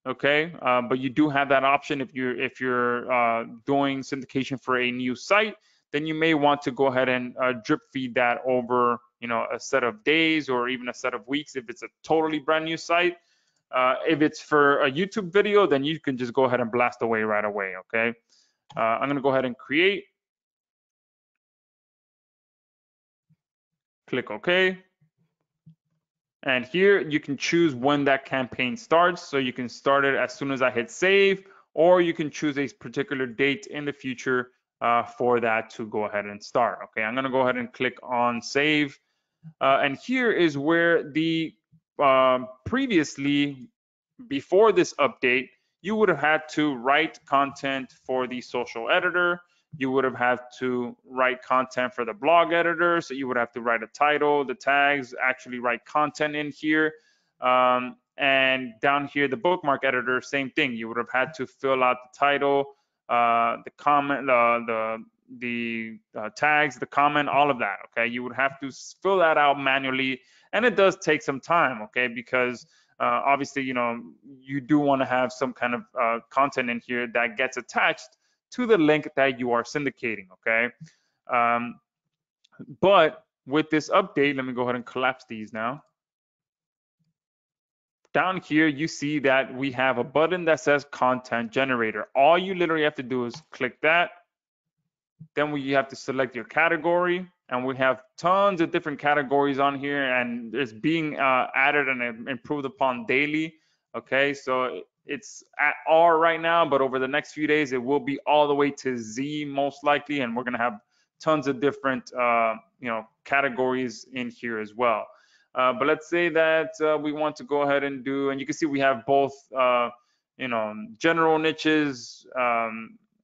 okay? But you do have that option if you're doing syndication for a new site. Then you may want to go ahead and drip feed that over, you know, a set of days or even a set of weeks if it's a totally brand new site. If it's for a YouTube video, then you can just go ahead and blast away right away, okay? I'm going to go ahead and create. Click OK. And here you can choose when that campaign starts. So you can start it as soon as I hit save, or you can choose a particular date in the future for that to go ahead and start. Okay, I'm going to go ahead and click on save. And here is where the previously, before this update, you would have had to write content for the social editor. You would have had to write content for the blog editor. So you would have to write a title, the tags, actually write content in here. And down here, the bookmark editor, same thing. You would have had to fill out the title, the comment, the tags, the comment, all of that. Okay, you would have to fill that out manually, and it does take some time. Okay, because obviously, you know, you do want to have some kind of content in here that gets attached to the link that you are syndicating. Okay, but with this update, let me go ahead and collapse these now. Down here, you see that we have a button that says content generator. All you literally have to do is click that. Then you have to select your category, and we have tons of different categories on here, and it's being added and improved upon daily. Okay, so it's at R right now, but over the next few days, it will be all the way to Z most likely, and we're gonna have tons of different you know, categories in here as well. But let's say that we want to go ahead and do, and you can see we have both you know, general niches.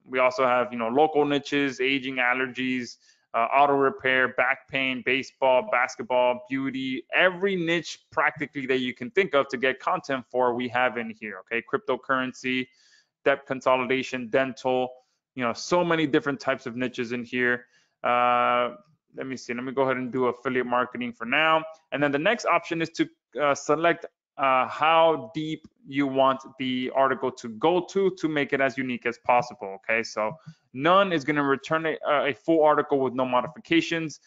We also have, you know, local niches, aging, allergies, auto repair, back pain, baseball, basketball, beauty, every niche practically that you can think of to get content for, we have in here. Okay, cryptocurrency, debt consolidation, dental, you know, so many different types of niches in here. Let me see, let me go ahead and do affiliate marketing for now. And then the next option is to select how deep you want the article to go to make it as unique as possible. Okay, so none is going to return a full article with no modifications.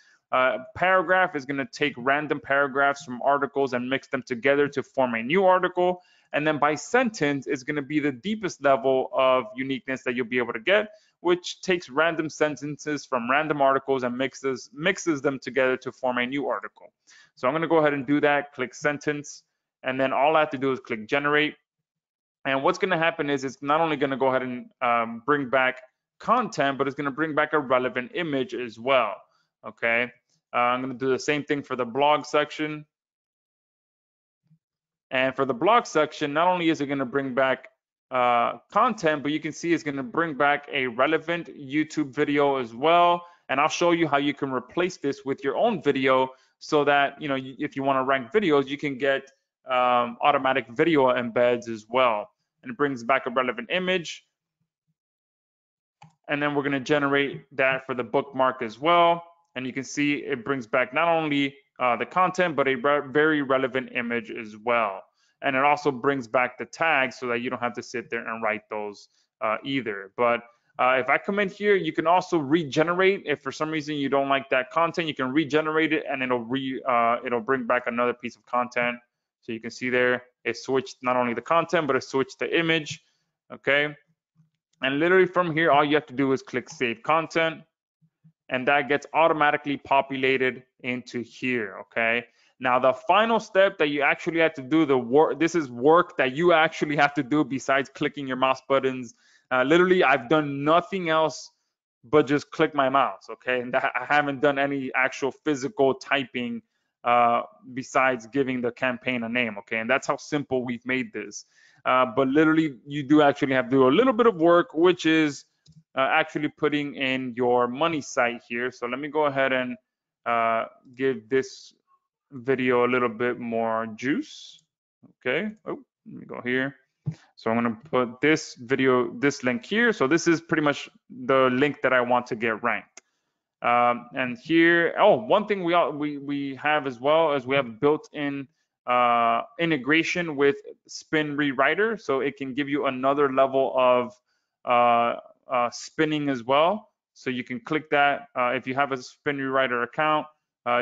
Paragraph is going to take random paragraphs from articles and mix them together to form a new article. And then by sentence is going to be the deepest level of uniqueness that you'll be able to get, which takes random sentences from random articles and mixes them together to form a new article. So I'm going to go ahead and do that. Click sentence, and then all I have to do is click generate. And what's going to happen is it's not only going to go ahead and bring back content, but it's going to bring back a relevant image as well. Okay, I'm going to do the same thing for the blog section. And for the blog section, not only is it going to bring back content, but you can see it's going to bring back a relevant YouTube video as well. And I'll show you how you can replace this with your own video, so that, you know, if you want to rank videos, you can get automatic video embeds as well. And it brings back a relevant image. And then we're going to generate that for the bookmark as well. And you can see it brings back not only the content, but a very relevant image as well. and it also brings back the tags so that you don't have to sit there and write those either. But if I come in here, you can also regenerate. If for some reason you don't like that content, you can regenerate it, and it'll bring back another piece of content. So you can see there, it switched not only the content, but it switched the image. Okay, and literally from here, all you have to do is click Save Content, and that gets automatically populated into here. Okay, now the final step that you actually have to do, the work, this is work that you actually have to do besides clicking your mouse buttons. Literally, I've done nothing else but just click my mouse. Okay, and I haven't done any actual physical typing besides giving the campaign a name. Okay, and that's how simple we've made this. But literally, you do actually have to do a little bit of work, which is actually putting in your money site here. So let me go ahead and give this video a little bit more juice. Okay, oh, let me go here. So I'm going to put this video, this link here. So this is pretty much the link that I want to get ranked. And here, oh, one thing we have as well is we have built-in integration with Spin Rewriter, so it can give you another level of spinning as well. So you can click that. If you have a Spin Rewriter account,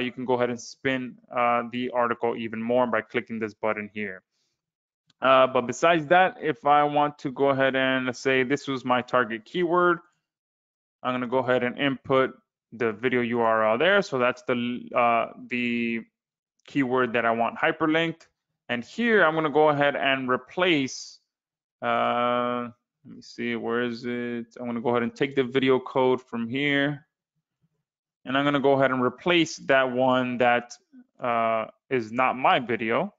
you can go ahead and spin the article even more by clicking this button here. But besides that, if I want to go ahead and say this was my target keyword, I'm going to go ahead and input the video URL there. So that's the keyword that I want hyperlinked. And here I'm going to go ahead and replace, let me see, where is it? I'm going to go ahead and take the video code from here. And I'm going to go ahead and replace that one that is not my video.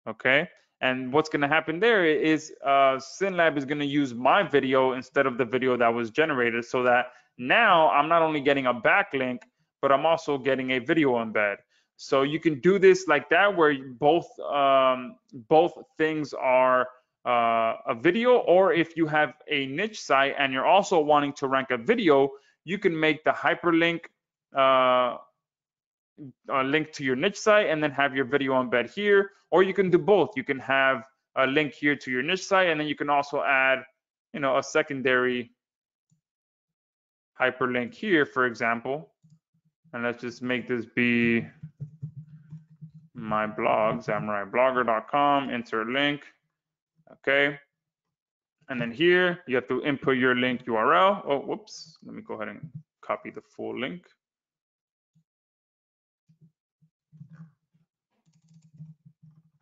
Okay. And what's going to happen there is SyndLab is going to use my video instead of the video that was generated, so that now I'm not only getting a backlink, but I'm also getting a video embed. So you can do this like that, where both things are a video, or if you have a niche site and you're also wanting to rank a video, you can make the hyperlink link to your niche site and then have your video embed here, or you can do both. You can have a link here to your niche site, and then you can also add, you know, a secondary hyperlink here, for example. And let's just make this be my blog, samuraiblogger.com, insert link. Okay. And then here you have to input your link URL. Oh, whoops. Let me go ahead and copy the full link.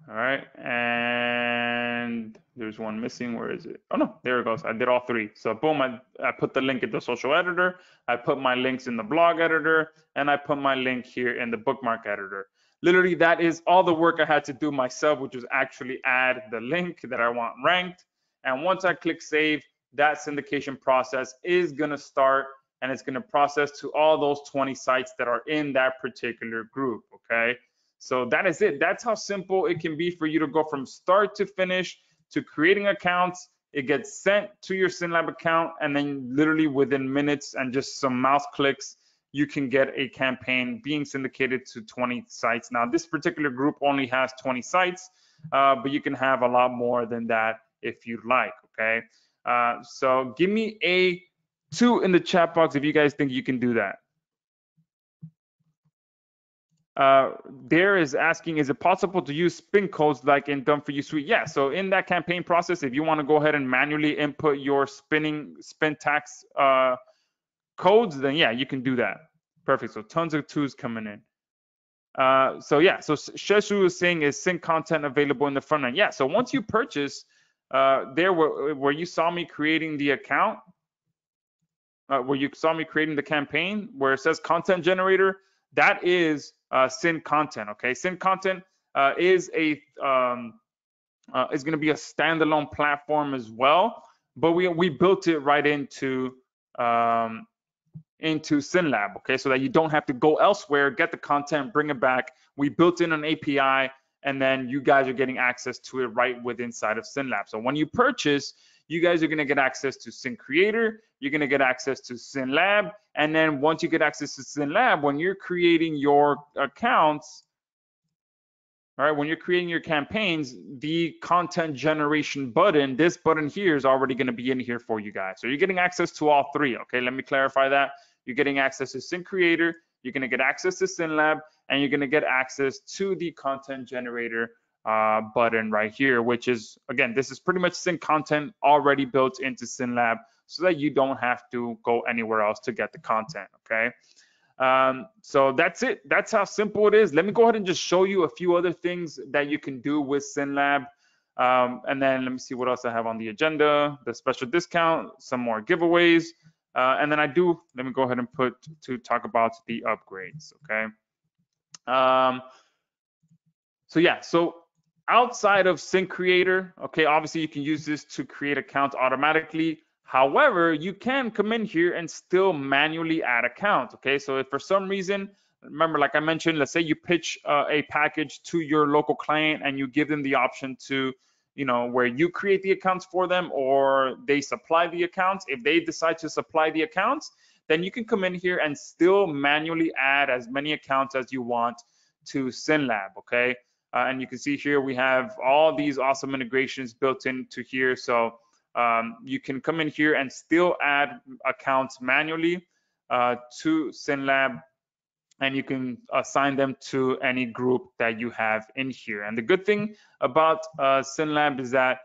All right, and there's one missing. Where is it? Oh no, there it goes. I did all three. So boom, I put the link in the social editor, I put my links in the blog editor, and I put my link here in the bookmark editor. Literally, that is all the work I had to do myself, which was actually add the link that I want ranked. And once I click save, that syndication process is gonna start, and it's gonna process to all those 20 sites that are in that particular group, okay? So that is it. That's how simple it can be for you to go from start to finish to creating accounts. It gets sent to your SyndLab account, and then literally within minutes and just some mouse clicks, you can get a campaign being syndicated to 20 sites. Now, this particular group only has 20 sites, but you can have a lot more than that if you'd like, okay? So give me a 2 in the chat box if you guys think you can do that. There is asking, is it possible to use spin codes like in Done For You Suite? Yeah, so in that campaign process, if you want to go ahead and manually input your spin tax codes, then yeah, you can do that. Perfect. So tons of TOOs coming in. So yeah, so Sheshu is saying, is sync content available in the front end? Yeah, so once you purchase, there where you saw me creating the account, where you saw me creating the campaign, where it says content generator, that is Synd content. Okay, Synd content is going to be a standalone platform as well, but we built it right into SyndLab. Okay, so that you don't have to go elsewhere, get the content, bring it back. We built in an API, and then you guys are getting access to it right within inside of SyndLab. So when you purchase, you guys are going to get access to Synd Creator, you're going to get access to SyndLab, and then once you get access to SyndLab, when you're creating your accounts, All right, when you're creating your campaigns, the content generation button, this button here is already going to be in here for you guys. So you're getting access to all three. Okay, let me clarify that. You're getting access to SyndCreator, you're going to get access to SyndLab, and you're going to get access to the content generator button right here, which is, again, this is pretty much Syn content already built into SyndLab so that you don't have to go anywhere else to get the content. Okay. So that's it. That's how simple it is. Let me go ahead and just show you a few other things that you can do with SyndLab. And then let me see what else I have on the agenda. The special discount, some more giveaways. And then let me go ahead and talk about the upgrades, okay? So outside of SyndCreator, okay, obviously you can use this to create accounts automatically. However, you can come in here and still manually add accounts, okay? So if for some reason, remember, like I mentioned, let's say you pitch a package to your local client and you give them the option to, where you create the accounts for them or they supply the accounts. If they decide to supply the accounts, then you can come in here and still manually add as many accounts as you want to SyndLab, okay? And you can see here we have all these awesome integrations built into here. So you can come in here and still add accounts manually to SyndLab, and you can assign them to any group that you have in here. And the good thing about SyndLab is that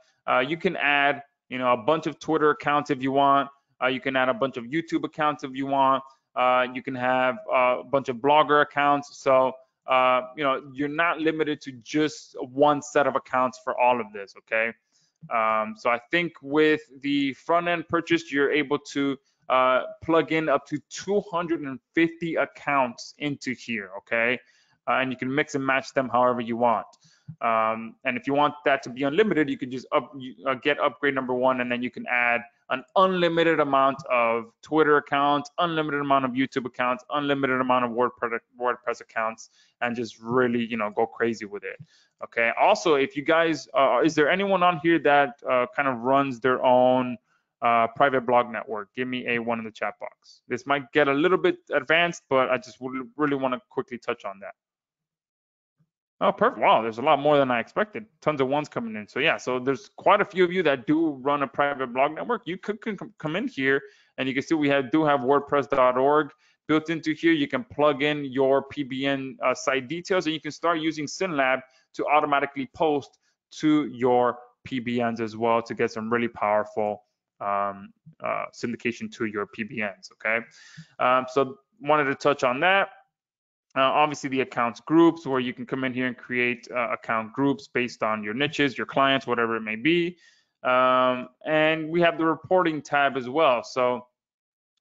you can add, a bunch of Twitter accounts if you want. You can add a bunch of YouTube accounts if you want. You can have a bunch of blogger accounts. So you're not limited to just one set of accounts for all of this, okay? So I think with the front end purchase, you're able to plug in up to 250 accounts into here, okay? And you can mix and match them however you want. And if you want that to be unlimited, you can just get upgrade number 1, and then you can add an unlimited amount of Twitter accounts, unlimited amount of YouTube accounts, unlimited amount of WordPress accounts, and just really, go crazy with it. Okay. Also, if you guys, is there anyone on here that kind of runs their own private blog network? Give me a 1 in the chat box. This might get a little bit advanced, but I just really want to quickly touch on that. Oh, perfect. Wow, there's a lot more than I expected. Tons of ones coming in. So yeah, so there's quite a few of you that do run a private blog network. You could come in here and you can see we do have WordPress.org built into here. You can plug in your PBN site details, and you can start using SyndLab to automatically post to your PBNs as well to get some really powerful syndication to your PBNs, okay? So wanted to touch on that. Obviously, the accounts groups, where you can come in here and create account groups based on your niches, your clients, whatever it may be. And we have the reporting tab as well. So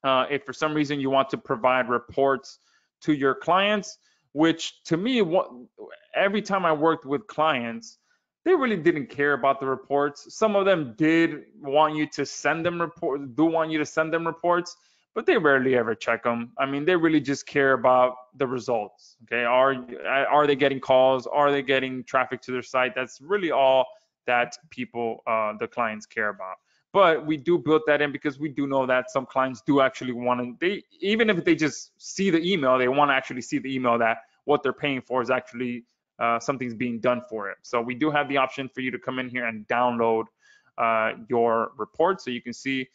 if for some reason you want to provide reports to your clients, which to me, every time I worked with clients, they really didn't care about the reports. Some of them did want you to send them reports, but they rarely ever check them. I mean, they really just care about the results. Okay, are they getting calls? Are they getting traffic to their site? That's really all that people, the clients, care about. But we do build that in because we do know that some clients do actually want to. Even if they just see the email, they want to actually see the email that what they're paying for is actually something's being done for it. So we do have the option for you to come in here and download your report. So you can see.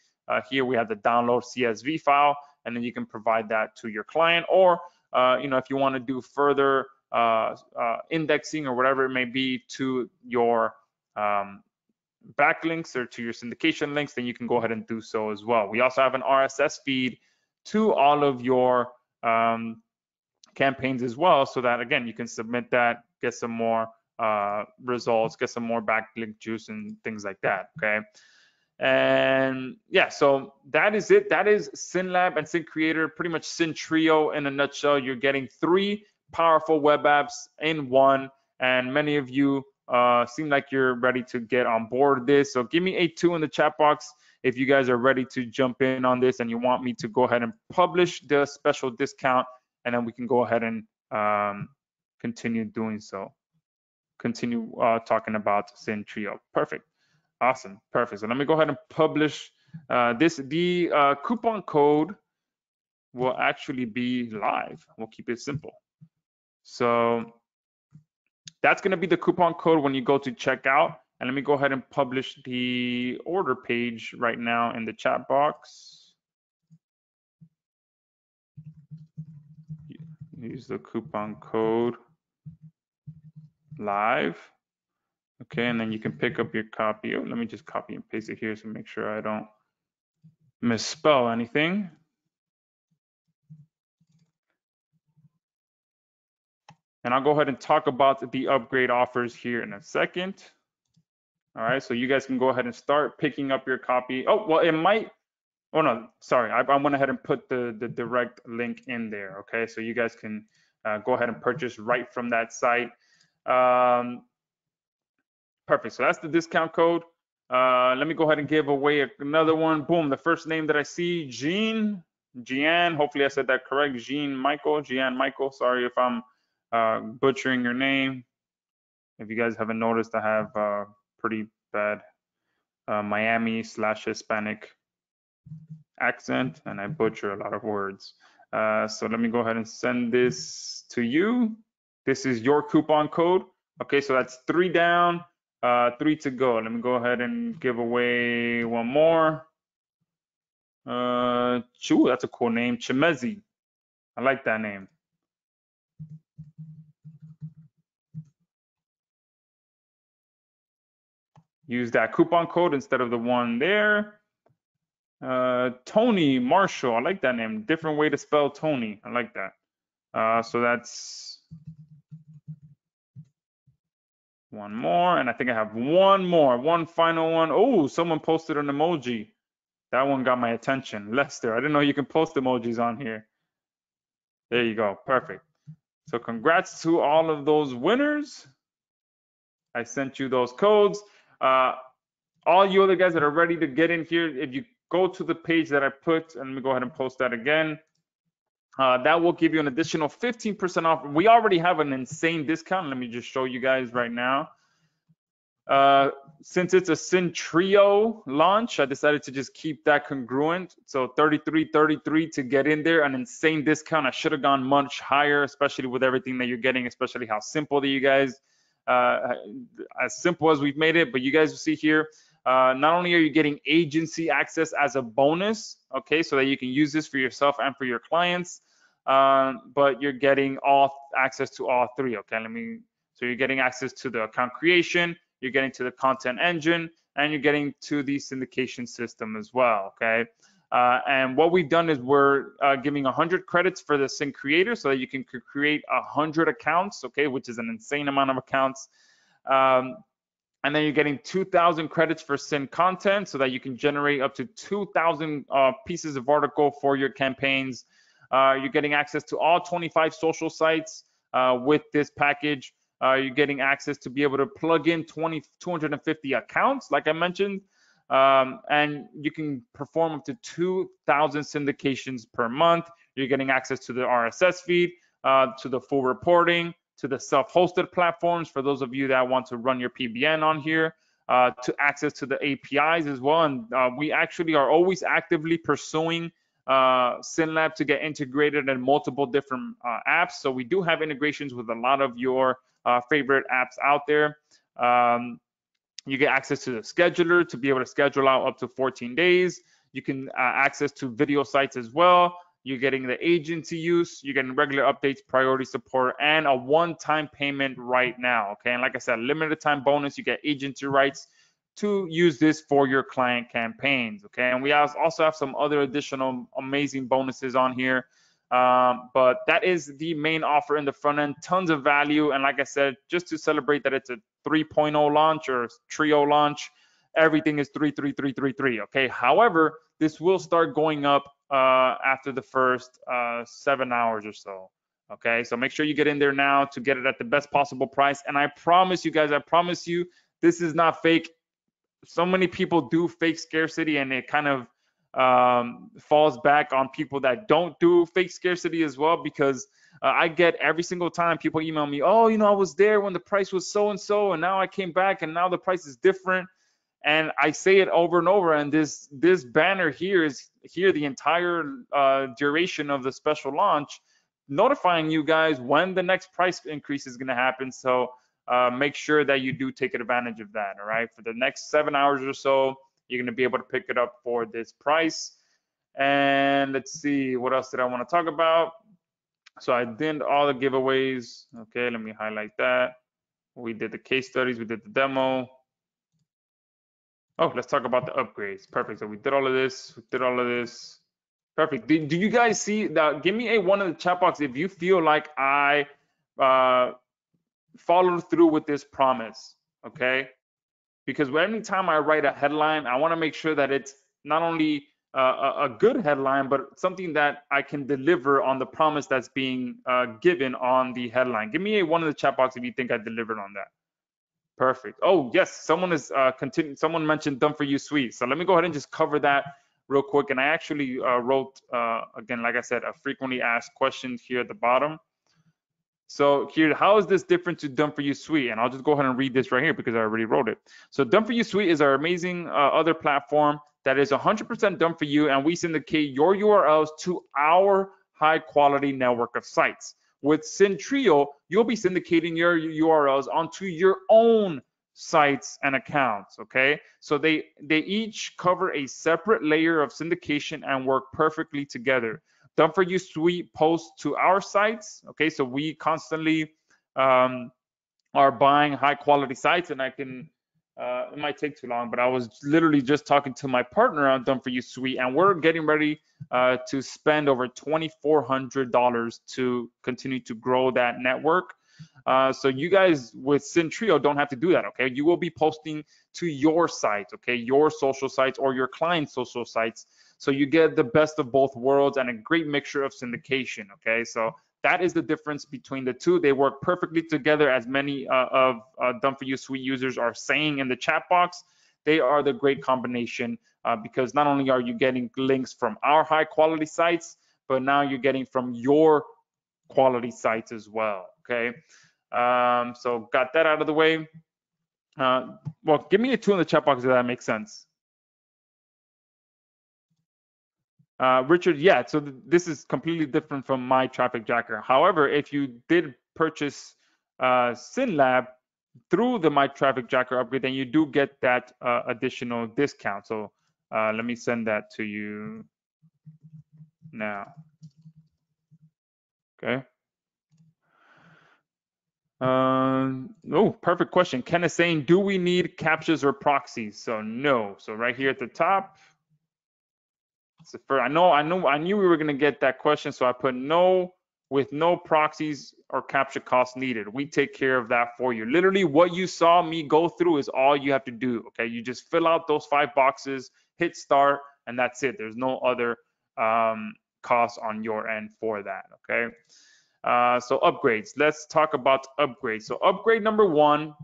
Here we have the download CSV file, and then you can provide that to your client, or if you want to do further indexing or whatever it may be to your backlinks or to your syndication links, then you can go ahead and do so as well. We also have an RSS feed to all of your campaigns as well, so that again you can submit that, get some more results, get some more backlink juice and things like that. Okay. And yeah, so that is it. That is SyndLab and SyndCreator, pretty much SyndTrio in a nutshell. You're getting 3 powerful web apps in one, and many of you seem like you're ready to get on board this. So give me a 2 in the chat box if you guys are ready to jump in on this and you want me to go ahead and publish the special discount, and then we can go ahead and continue doing so. Continue talking about SyndTrio. Perfect. Awesome, perfect. So let me go ahead and publish this. The coupon code will actually be live. We'll keep it simple. So That's going to be the coupon code when you go to checkout. And let me go ahead and publish the order page right now in the chat box. Use the coupon code live. Okay, and then you can pick up your copy. Oh, let me just copy and paste it here so make sure I don't misspell anything. And I'll go ahead and talk about the upgrade offers here in a second. All right, so you guys can go ahead and start picking up your copy. Oh, well, it might, oh no, sorry, I went ahead and put the direct link in there, okay? So you guys can go ahead and purchase right from that site. Perfect, so that's the discount code. Let me go ahead and give away another one. Boom, the first name that I see, Jean, hopefully I said that correct, Jean Michael, sorry if I'm butchering your name. If you guys haven't noticed, I have pretty bad Miami/Hispanic accent, and I butcher a lot of words. So let me go ahead and send this to you. This is your coupon code. Okay, so that's 3 down, 3 to go. Let me go ahead and give away one more. Choo, that's a cool name, Chimezi. I like that name. Use that coupon code instead of the one there. Tony Marshall, I like that name. Different way to spell Tony. I like that. So that's one more, and I think I have one more, one final one. Oh, someone posted an emoji. That one got my attention. Lester, I didn't know you can post emojis on here. There you go, perfect. So congrats to all of those winners. I sent you those codes. All you other guys that are ready to get in here, if you go to the page that I put, and let me go ahead and post that again. That will give you an additional 15% off. We already have an insane discount. Let me just show you guys right now. Since it's a SyndTrio launch, I decided to just keep that congruent. So $33.33 to get in there, an insane discount. I should have gone much higher, especially with everything that you're getting, especially how simple that you guys, as simple as we've made it. But you guys will see here, not only are you getting agency access as a bonus, okay, so that you can use this for yourself and for your clients, but you're getting all access to all three, okay? So you're getting access to the account creation, you're getting to the content engine, and you're getting to the syndication system as well, okay? And what we've done is we're giving 100 credits for the Synd Creator so that you can create 100 accounts, okay, which is an insane amount of accounts. And then you're getting 2,000 credits for Synd Content so that you can generate up to 2,000 pieces of article for your campaigns. You're getting access to all 25 social sites with this package. You're getting access to be able to plug in 250 accounts, like I mentioned, and you can perform up to 2,000 syndications per month. You're getting access to the RSS feed, to the full reporting, to the self-hosted platforms for those of you that want to run your PBN on here, to access to the APIs as well. And we actually are always actively pursuing SyndLab to get integrated in multiple different apps. So we do have integrations with a lot of your favorite apps out there. You get access to the scheduler to be able to schedule out up to 14 days. You can access to video sites as well. You're getting the agency use, you're getting regular updates, priority support, and a one-time payment right now, okay? And like I said, limited time bonus, you get agency rights to use this for your client campaigns, okay? And we also have some other additional amazing bonuses on here, but that is the main offer in the front end, tons of value. And like I said, just to celebrate that it's a 3.0 launch or trio launch, everything is 33333, okay? However, this will start going up after the first 7 hours or so, okay? So make sure you get in there now to get it at the best possible price. And I promise you guys, I promise you, this is not fake. So many people do fake scarcity, and it kind of falls back on people that don't do fake scarcity as well, because I get every single time people email me, oh, you know, I was there when the price was so and so, and now I came back and now the price is different. And I say it over and over, and this banner here is here the entire duration of the special launch, notifying you guys when the next price increase is going to happen. So make sure that you do take advantage of that. All right, for the next 7 hours or so, you're going to be able to pick it up for this price. And let's see, what else did I want to talk about? So I did all the giveaways. Okay, let me highlight that. We did the case studies, we did the demo. Oh, let's talk about the upgrades. Perfect. So we did all of this, we did all of this. Perfect. Do you guys see that? Give me a one in the chat box if you feel like I followed through with this promise. Okay, because anytime I write a headline, I want to make sure that it's not only a good headline, but something that I can deliver on the promise that's being given on the headline. Give me a one in the chat box if you think I delivered on that. Perfect. Oh, yes, someone is someone mentioned done for you suite. So let me go ahead and just cover that real quick. And I actually wrote, again, like I said, a frequently asked question here at the bottom. So here, how is this different to Done For You Suite? And I'll just go ahead and read this right here because I already wrote it. So Done For You Suite is our amazing other platform that is 100% done for you, and we syndicate your URLs to our high quality network of sites. With SyndTrio, you'll be syndicating your URLs onto your own sites and accounts, okay? So they each cover a separate layer of syndication and work perfectly together. Done For You Suite posts to our sites, okay? So we constantly are buying high quality sites, and I can, it might take too long, but I was literally just talking to my partner on Done For You Suite, and we're getting ready to spend over $2,400 to continue to grow that network. So you guys with SyndTrio don't have to do that, okay? You will be posting to your site, okay? Your social sites or your client's social sites. So you get the best of both worlds and a great mixture of syndication, okay? So that is the difference between the two. They work perfectly together, as many of Done For You Suite users are saying in the chat box. They are the great combination because not only are you getting links from our high quality sites, but now you're getting from your quality sites as well, okay? So got that out of the way. Well, give me a 2 in the chat box if that makes sense. Richard, yeah, so this is completely different from my traffic jacker. However, if you did purchase SyndLab through the My Traffic Jacker upgrade, then you do get that additional discount. So let me send that to you now. Okay. Oh, perfect question. Ken is saying, do we need captchas or proxies? So no. So right here at the top. So I knew we were going to get that question, so I put no, with no proxies or captcha costs needed. We take care of that for you. Literally, what you saw me go through is all you have to do. Okay, you just fill out those 5 boxes, hit start, and that's it. There's no other costs on your end for that. Okay. So upgrades. Let's talk about upgrades. So upgrade number 1.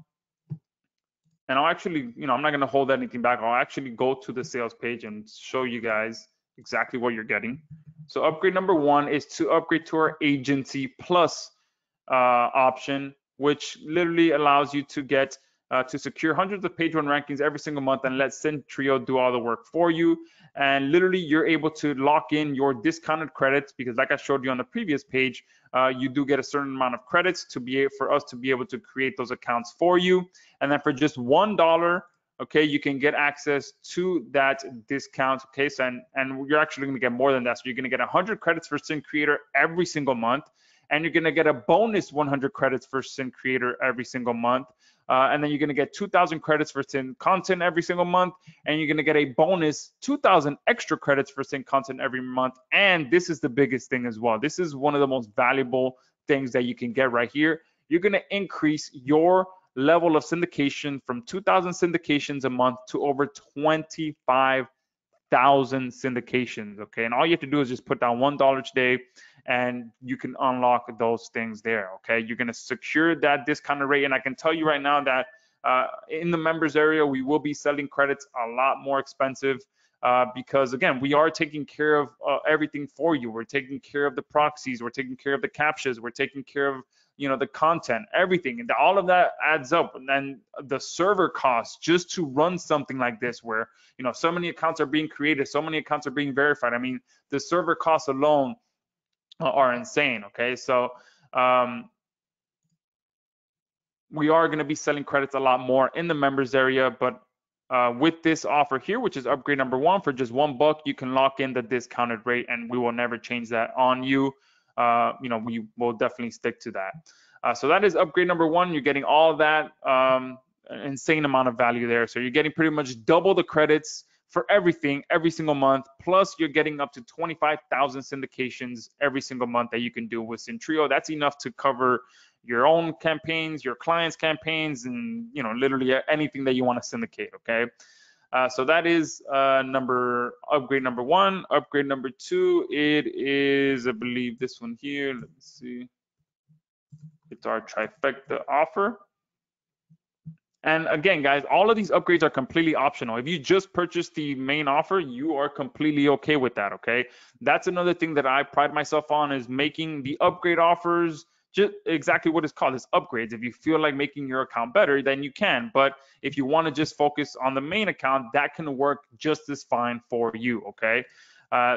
And I'll actually, I'm not going to hold anything back. I'll actually go to the sales page and show you guys exactly what you're getting. So upgrade number 1 is to upgrade to our agency plus option, which literally allows you to get to secure hundreds of page 1 rankings every single month and let SyndTrio do all the work for you. And literally you're able to lock in your discounted credits, because like I showed you on the previous page, you do get a certain amount of credits for us to be able to create those accounts for you. And then for just $1, okay, you can get access to that discount. Okay, so and you're actually going to get more than that. So you're going to get 100 credits for Synd Creator every single month, and you're going to get a bonus 100 credits for Synd Creator every single month. And then you're going to get 2,000 credits for Synd Content every single month, and you're going to get a bonus 2,000 extra credits for Synd Content every month. And this is the biggest thing as well. This is one of the most valuable things that you can get right here. You're going to increase your level of syndication from 2,000 syndications a month to over 25,000 syndications. Okay, and all you have to do is just put down $1 today, and you can unlock those things there. Okay, you're going to secure that discounted rate, and I can tell you right now that in the members area, we will be selling credits a lot more expensive because again, we are taking care of everything for you. We're taking care of the proxies, we're taking care of the captchas, we're taking care of the content, everything, and all of that adds up. And then the server costs just to run something like this, where so many accounts are being created, so many accounts are being verified. I mean, the server costs alone are insane. Okay, so we are going to be selling credits a lot more in the members area, but with this offer here, which is upgrade number 1, for just $1, you can lock in the discounted rate, and we will never change that on you. We will definitely stick to that. So that is upgrade number 1. You're getting all that insane amount of value there. So you're getting pretty much double the credits for everything every single month. Plus, you're getting up to 25,000 syndications every single month that you can do with SyndTrio. That's enough to cover your own campaigns, your clients' campaigns, and literally anything that you want to syndicate. Okay. So that is upgrade number 1. Upgrade number 2, it is, I believe, this one here. Let me see. It's our trifecta offer. And again, guys, all of these upgrades are completely optional. If you just purchased the main offer, you are completely okay with that, okay? That's another thing that I pride myself on, is making the upgrade offers just exactly what it's called, is upgrades. If you feel like making your account better, then you can. But if you want to just focus on the main account, that can work just as fine for you, okay?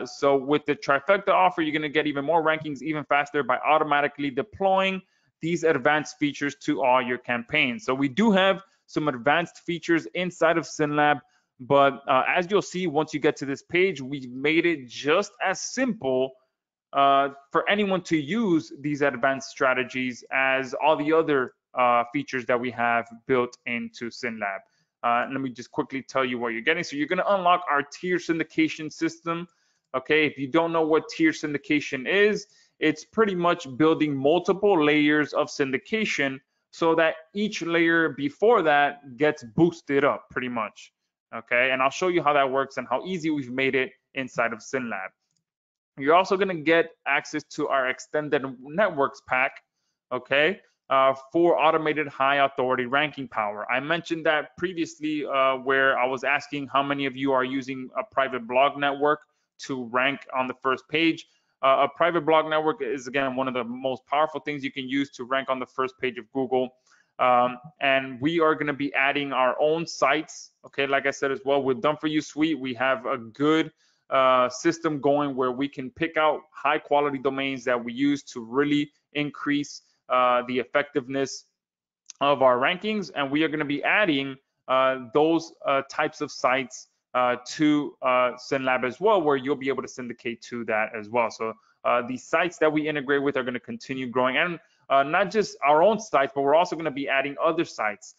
So with the trifecta offer, you're going to get even more rankings even faster by automatically deploying these advanced features to all your campaigns. So we do have some advanced features inside of SyndLab, but as you'll see, once you get to this page, we've made it just as simple for anyone to use these advanced strategies as all the other features that we have built into SyndLab. Let me just quickly tell you what you're getting. So you're going to unlock our tier syndication system. Okay, if you don't know what tier syndication is, it's pretty much building multiple layers of syndication so that each layer before that gets boosted up pretty much. Okay, and I'll show you how that works and how easy we've made it inside of SyndLab. You're also going to get access to our extended networks pack, okay, for automated high authority ranking power. I mentioned that previously where I was asking how many of you are using a private blog network to rank on the first page. A private blog network is, again, one of the most powerful things you can use to rank on the first page of Google. And we are going to be adding our own sites. Okay, like I said as well, with Done For You Suite, we have a good system going where we can pick out high quality domains that we use to really increase the effectiveness of our rankings. And we are going to be adding those types of sites to SyndLab as well, where you'll be able to syndicate to that as well. So the sites that we integrate with are going to continue growing, and not just our own sites, but we're also going to be adding other sites.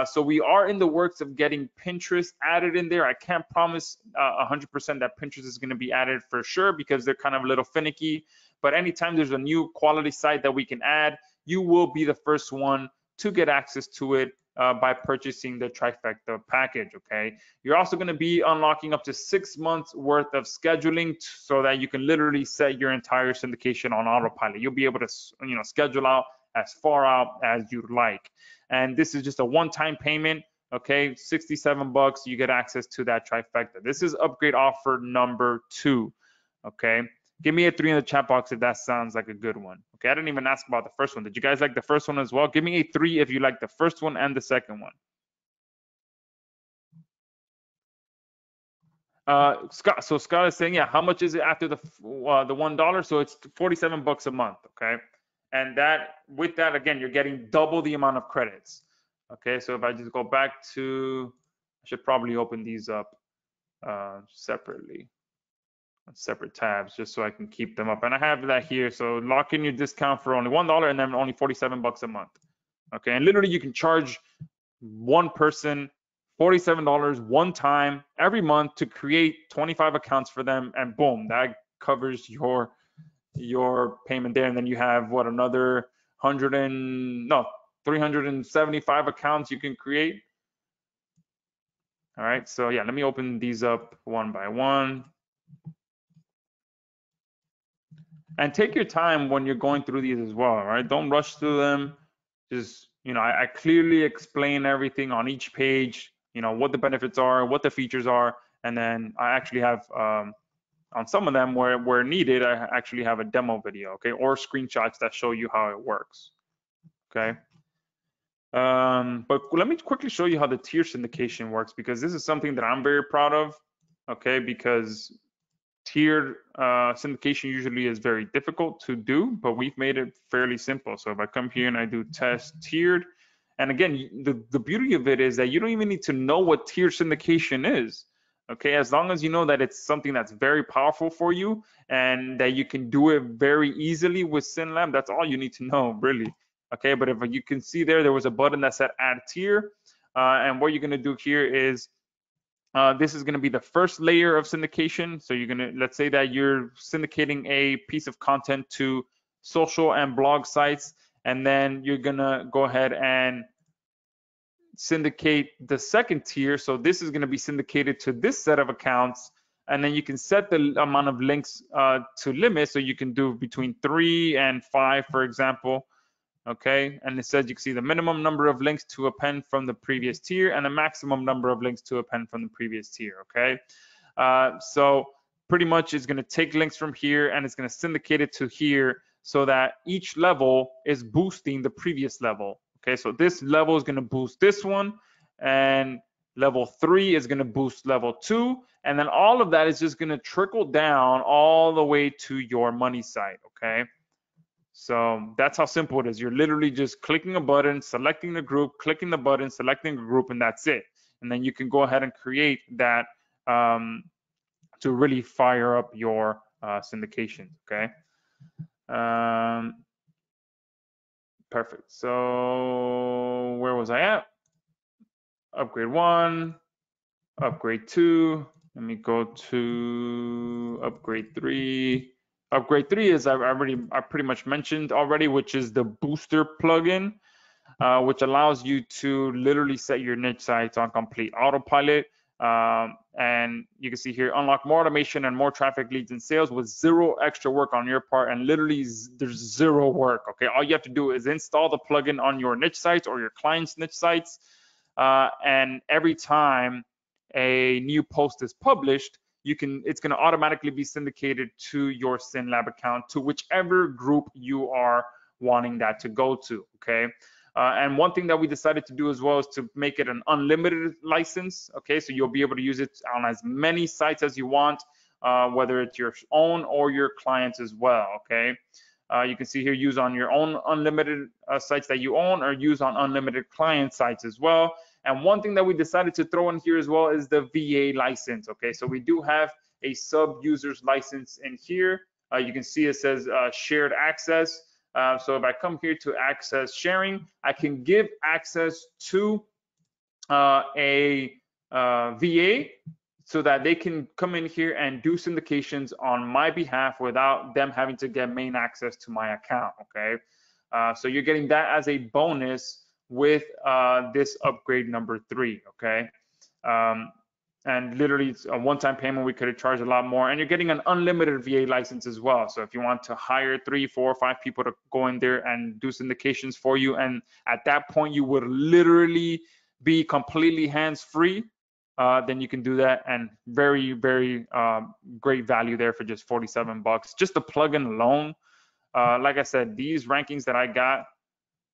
So we are in the works of getting Pinterest added in there. I can't promise 100% that Pinterest is going to be added for sure, because they're kind of a little finicky. But anytime there's a new quality site that we can add, you will be the first one to get access to it by purchasing the trifecta package. Okay, you're also going to be unlocking up to 6 months worth of scheduling so that you can literally set your entire syndication on autopilot. You'll be able to schedule out as far out as you'd like, and this is just a one-time payment. Okay, $67, you get access to that trifecta. This is upgrade offer number 2. Okay, give me a 3 in the chat box if that sounds like a good one. Okay, I didn't even ask about the first one. Did you guys like the first one as well? Give me a 3 if you like the first one and the second one. Scott is saying, yeah, how much is it after the $1? So it's $47 a month. Okay, and that with that, again, you're getting double the amount of credits. Okay, so if I just go back to, I should probably open these up separately. Separate tabs just so I can keep them up, and I have that here. So lock in your discount for only $1 and then only $47 a month. Okay, and literally you can charge one person $47 one time every month to create 25 accounts for them, and boom, that covers your payment there. And then you have what, another 375 accounts you can create. All right, so yeah, let me open these up one by one. And take your time when you're going through these as well, right? Don't rush through them. Just, I clearly explain everything on each page, what the benefits are, what the features are. And then I actually have, on some of them where needed, I actually have a demo video, okay? Or screenshots that show you how it works, okay? But let me quickly show you how the tier syndication works, because this is something that I'm very proud of, okay? Because tiered syndication usually is very difficult to do, but we've made it fairly simple. So if I come here and I do test tiered, And again, the beauty of it is that you don't even need to know what tier syndication is. Okay, as long as you know that it's something that's very powerful for you and that you can do it very easily with SyndLab, that's all you need to know, really. Okay, but if you can see there was a button that said add tier, and what you're going to do here is this is going to be the first layer of syndication. So you're going to, let's say that you're syndicating a piece of content to social and blog sites, and then you're going to go ahead and syndicate the second tier. So this is going to be syndicated to this set of accounts, and then you can set the amount of links to limit. So you can do between 3 and 5, for example. Okay, and it says you can see the minimum number of links to append from the previous tier and the maximum number of links to append from the previous tier. Okay, so pretty much it's going to take links from here and it's going to syndicate it to here, so that each level is boosting the previous level. Okay, so this level is going to boost this one, and level 3 is going to boost level 2, and then all of that is just going to trickle down all the way to your money site. Okay, so that's how simple it is. You're literally just clicking a button, selecting the group, clicking the button, selecting a group, and that's it. And then you can go ahead and create that to really fire up your syndication. Okay. Perfect. So where was I at? Upgrade 1, upgrade 2. Let me go to upgrade 3. Upgrade 3 is I pretty much mentioned already, which is the booster plugin, which allows you to literally set your niche sites on complete autopilot. And you can see here, unlock more automation and more traffic, leads, and sales with zero extra work on your part. And literally, there's zero work. Okay, all you have to do is install the plugin on your niche sites or your clients' niche sites, and every time a new post is published, it's going to automatically be syndicated to your SyndLab account, to whichever group you are wanting that to go to. Okay. And one thing that we decided to do as well is to make it an unlimited license. Okay, so you'll be able to use it on as many sites as you want, whether it's your own or your clients as well. Okay, you can see here, use on your own unlimited sites that you own, or use on unlimited client sites as well. And one thing that we decided to throw in here as well is the VA license. Okay, so we do have a sub users license in here. You can see it says shared access. So if I come here to access sharing, I can give access to a VA so that they can come in here and do syndications on my behalf without them having to get main access to my account. Okay, so you're getting that as a bonus with this upgrade number 3. Okay. And literally it's a one-time payment. We could have charged a lot more, and you're getting an unlimited VA license as well. So if you want to hire 3, 4, 5 people to go in there and do syndications for you, and at that point you would literally be completely hands-free, then you can do that, and very, very great value there for just $47. Just the plugin alone. Like I said, these rankings that I got,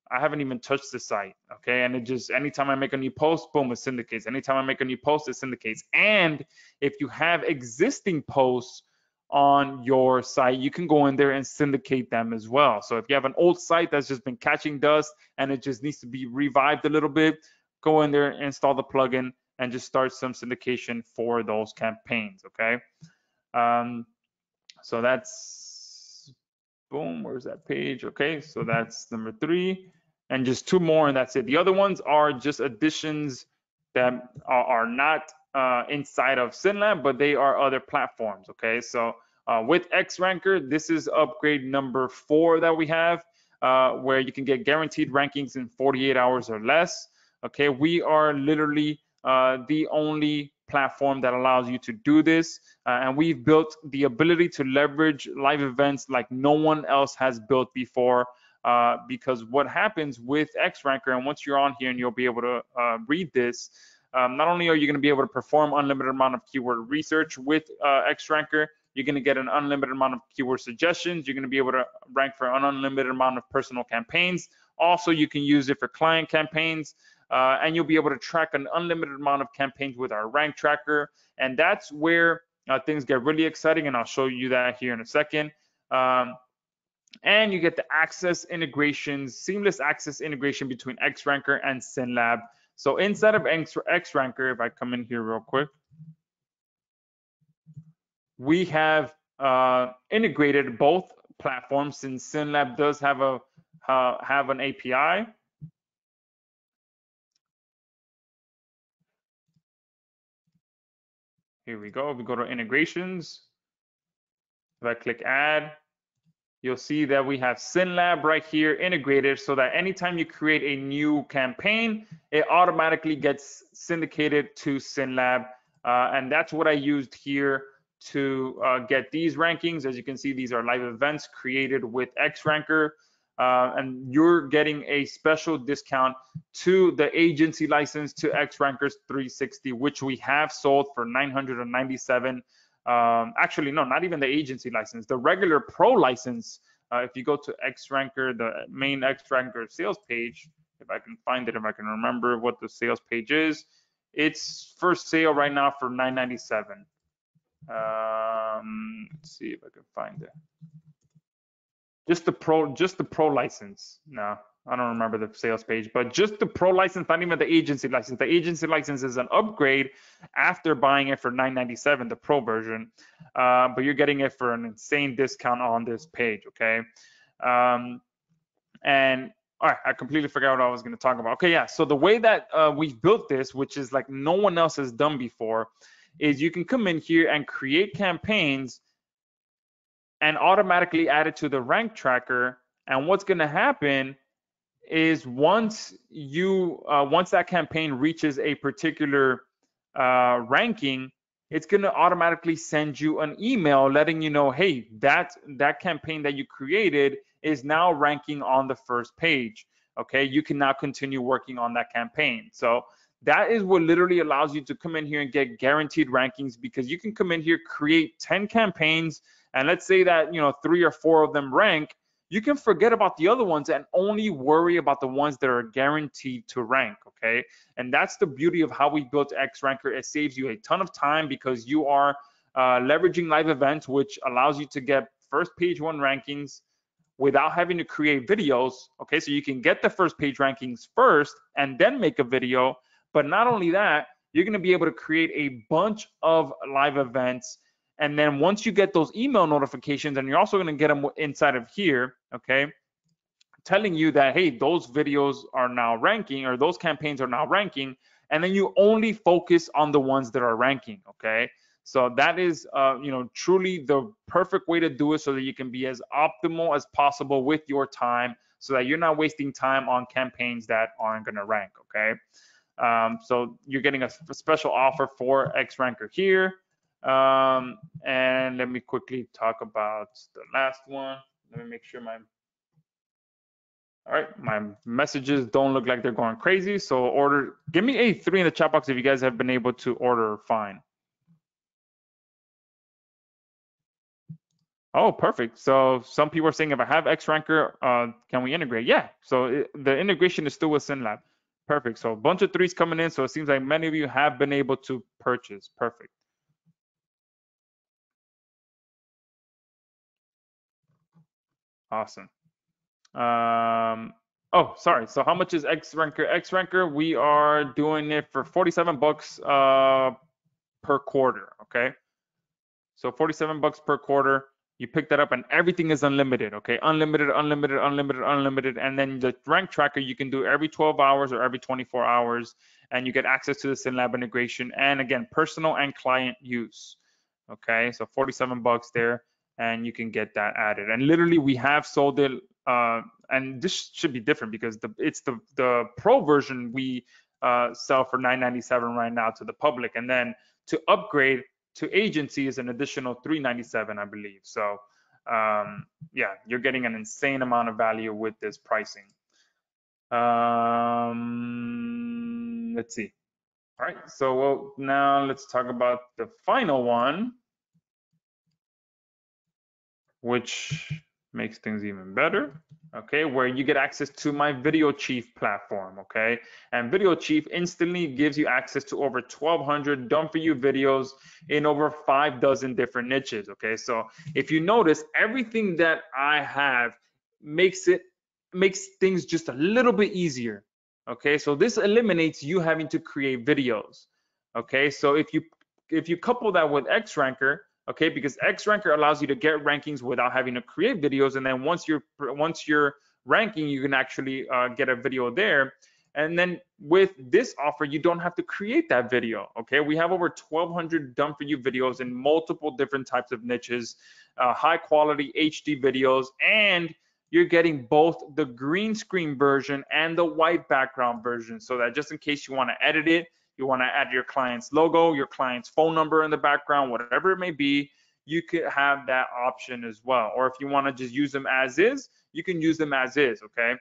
I haven't even touched the site. Okay, and it just, anytime I make a new post, boom, it syndicates. Anytime I make a new post, it syndicates. And if you have existing posts on your site, you can go in there and syndicate them as well. So if you have an old site that's just been catching dust and it just needs to be revived a little bit, go in there, install the plugin, and just start some syndication for those campaigns. Okay, so that's, boom, where's that page? Okay, so that's number 3, and just 2 more, and that's it. The other ones are just additions that are not inside of SyndLab, but they are other platforms. Okay, so with XRanker, this is upgrade number 4 that we have, where you can get guaranteed rankings in 48 hours or less. Okay, we are literally the only platform that allows you to do this, and we've built the ability to leverage live events like no one else has built before, because what happens with XRanker, and once you're on here and you'll be able to read this, not only are you going to be able to perform unlimited amount of keyword research with XRanker, you're going to get an unlimited amount of keyword suggestions. You're going to be able to rank for an unlimited amount of personal campaigns. Also, you can use it for client campaigns. And you'll be able to track an unlimited amount of campaigns with our rank tracker. And that's where things get really exciting, and I'll show you that here in a second. And you get the access integrations, seamless access integration between XRanker and SyndLab. So inside of XRanker, if I come in here real quick, we have integrated both platforms, since SyndLab does have an API. Here we go. We go to integrations. If I click add, you'll see that we have SyndLab right here integrated, so that anytime you create a new campaign, it automatically gets syndicated to SyndLab. And that's what I used here to get these rankings. As you can see, these are live events created with XRanker. And you're getting a special discount to the agency license to XRankers 360, which we have sold for $997. Actually, no, not even the agency license, the regular pro license. If you go to XRanker, the main XRanker sales page, if I can find it, if I can remember what the sales page is, it's for sale right now for $997. Let's see if I can find it. Just the pro license. No, I don't remember the sales page, but just the pro license, not even the agency license. The agency license is an upgrade after buying it for $997, the pro version, but you're getting it for an insane discount on this page, okay? And all right, I completely forgot what I was going to talk about. Okay, yeah, so the way that we've built this, which is like no one else has done before, is you can come in here and create campaigns and automatically add it to the rank tracker. And what's going to happen is once that campaign reaches a particular ranking, it's going to automatically send you an email letting you know, hey, that campaign that you created is now ranking on the first page. Okay, you can now continue working on that campaign. So that is what literally allows you to come in here and get guaranteed rankings, because you can come in here, create 10 campaigns, and let's say that 3 or 4 of them rank. You can forget about the other ones and only worry about the ones that are guaranteed to rank, okay? And that's the beauty of how we built XRanker. It saves you a ton of time because you are leveraging live events, which allows you to get first page 1 rankings without having to create videos, okay? So you can get the first page rankings first and then make a video. But not only that, you're going to be able to create a bunch of live events. And then once you get those email notifications, and you're also going to get them inside of here, okay, telling you that, hey, those videos are now ranking, or those campaigns are now ranking, and then you only focus on the ones that are ranking, okay? So that is, truly the perfect way to do it, so that you can be as optimal as possible with your time, so that you're not wasting time on campaigns that aren't going to rank, okay? So you're getting a special offer for XRanker here. And let me quickly talk about the last one. Let me make sure my messages don't look like they're going crazy. So give me a 3 in the chat box if you guys have been able to order fine. Oh, perfect. So some people are saying, if I have XRanker, can we integrate? Yeah. So the integration is still with SyndLab. Perfect. So a bunch of 3s coming in. So it seems like many of you have been able to purchase. Perfect. Awesome. Oh, sorry. So how much is XRanker? XRanker, we are doing it for $47 per quarter. Okay. So $47 per quarter. You pick that up and everything is unlimited. Okay. Unlimited, unlimited, unlimited, unlimited. And then the rank tracker, you can do every 12 hours or every 24 hours. And you get access to the SyndLab integration. And again, personal and client use. Okay. So $47 there. And you can get that added. And literally, we have sold it. And this should be different because it's the pro version we sell for $997 right now to the public, and then to upgrade to agency is an additional $397, I believe. So yeah, you're getting an insane amount of value with this pricing. Let's see. All right, so now let's talk about the final one, which makes things even better. Okay, where you get access to my Video Chief platform. Okay, and Video Chief instantly gives you access to over 1,200 done for you videos in over 5 dozen different niches. Okay, so if you notice, everything that I have makes things just a little bit easier. Okay, so this eliminates you having to create videos. Okay, so if you couple that with XRanker, okay, because XRanker allows you to get rankings without having to create videos, and then once you're ranking, you can actually get a video there. And then with this offer, you don't have to create that video. Okay, we have over 1,200 done for you videos in multiple different types of niches, high quality HD videos, and you're getting both the green screen version and the white background version, so that just in case you want to edit it, you want to add your client's logo, your client's phone number in the background, whatever it may be, you could have that option as well. Or if you want to just use them as is, you can use them as is. Okay.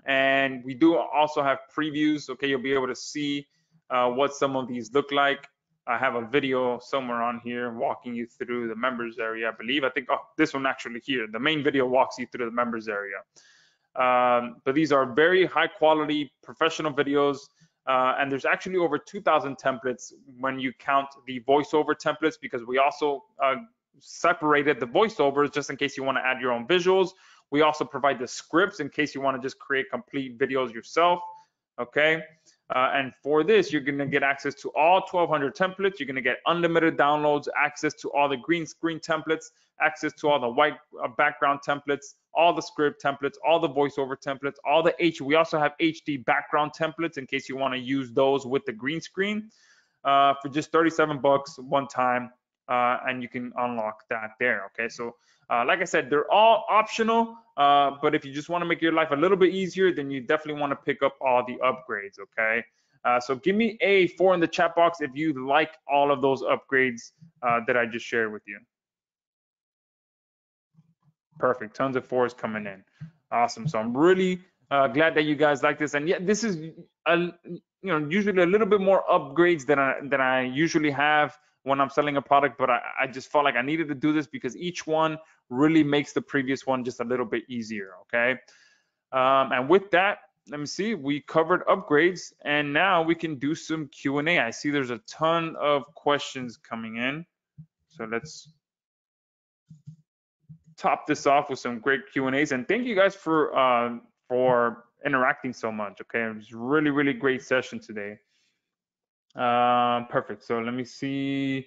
And we do also have previews. Okay, you'll be able to see what some of these look like. I have a video somewhere on here walking you through the members area, I believe. I think, oh, this one actually here. The main video walks you through the members area. But these are very high quality professional videos. And there's actually over 2,000 templates when you count the voiceover templates, because we also separated the voiceovers just in case you want to add your own visuals. We also provide the scripts in case you want to just create complete videos yourself. Okay. And for this, you're going to get access to all 1,200 templates. You're going to get unlimited downloads, access to all the green screen templates, access to all the white background templates, all the script templates, all the voiceover templates, all the we also have HD background templates in case you want to use those with the green screen for just 37 bucks one time. And you can unlock that there. Okay, so like I said, they're all optional, but if you just want to make your life a little bit easier, then you definitely want to pick up all the upgrades. Okay, so give me a 4 in the chat box if you like all of those upgrades that I just shared with you. Perfect, tons of 4s coming in. Awesome. So I'm really glad that you guys like this, and yeah, this is usually a little bit more upgrades than I usually have when I'm selling a product, but I just felt like I needed to do this because each one really makes the previous one just a little bit easier. Okay, and with that, let me see, we covered upgrades, and now we can do some Q&A. I see there's a ton of questions coming in, so let's top this off with some great Q&As. And thank you guys for interacting so much. Okay, it was really, really great session today. Perfect. So let me see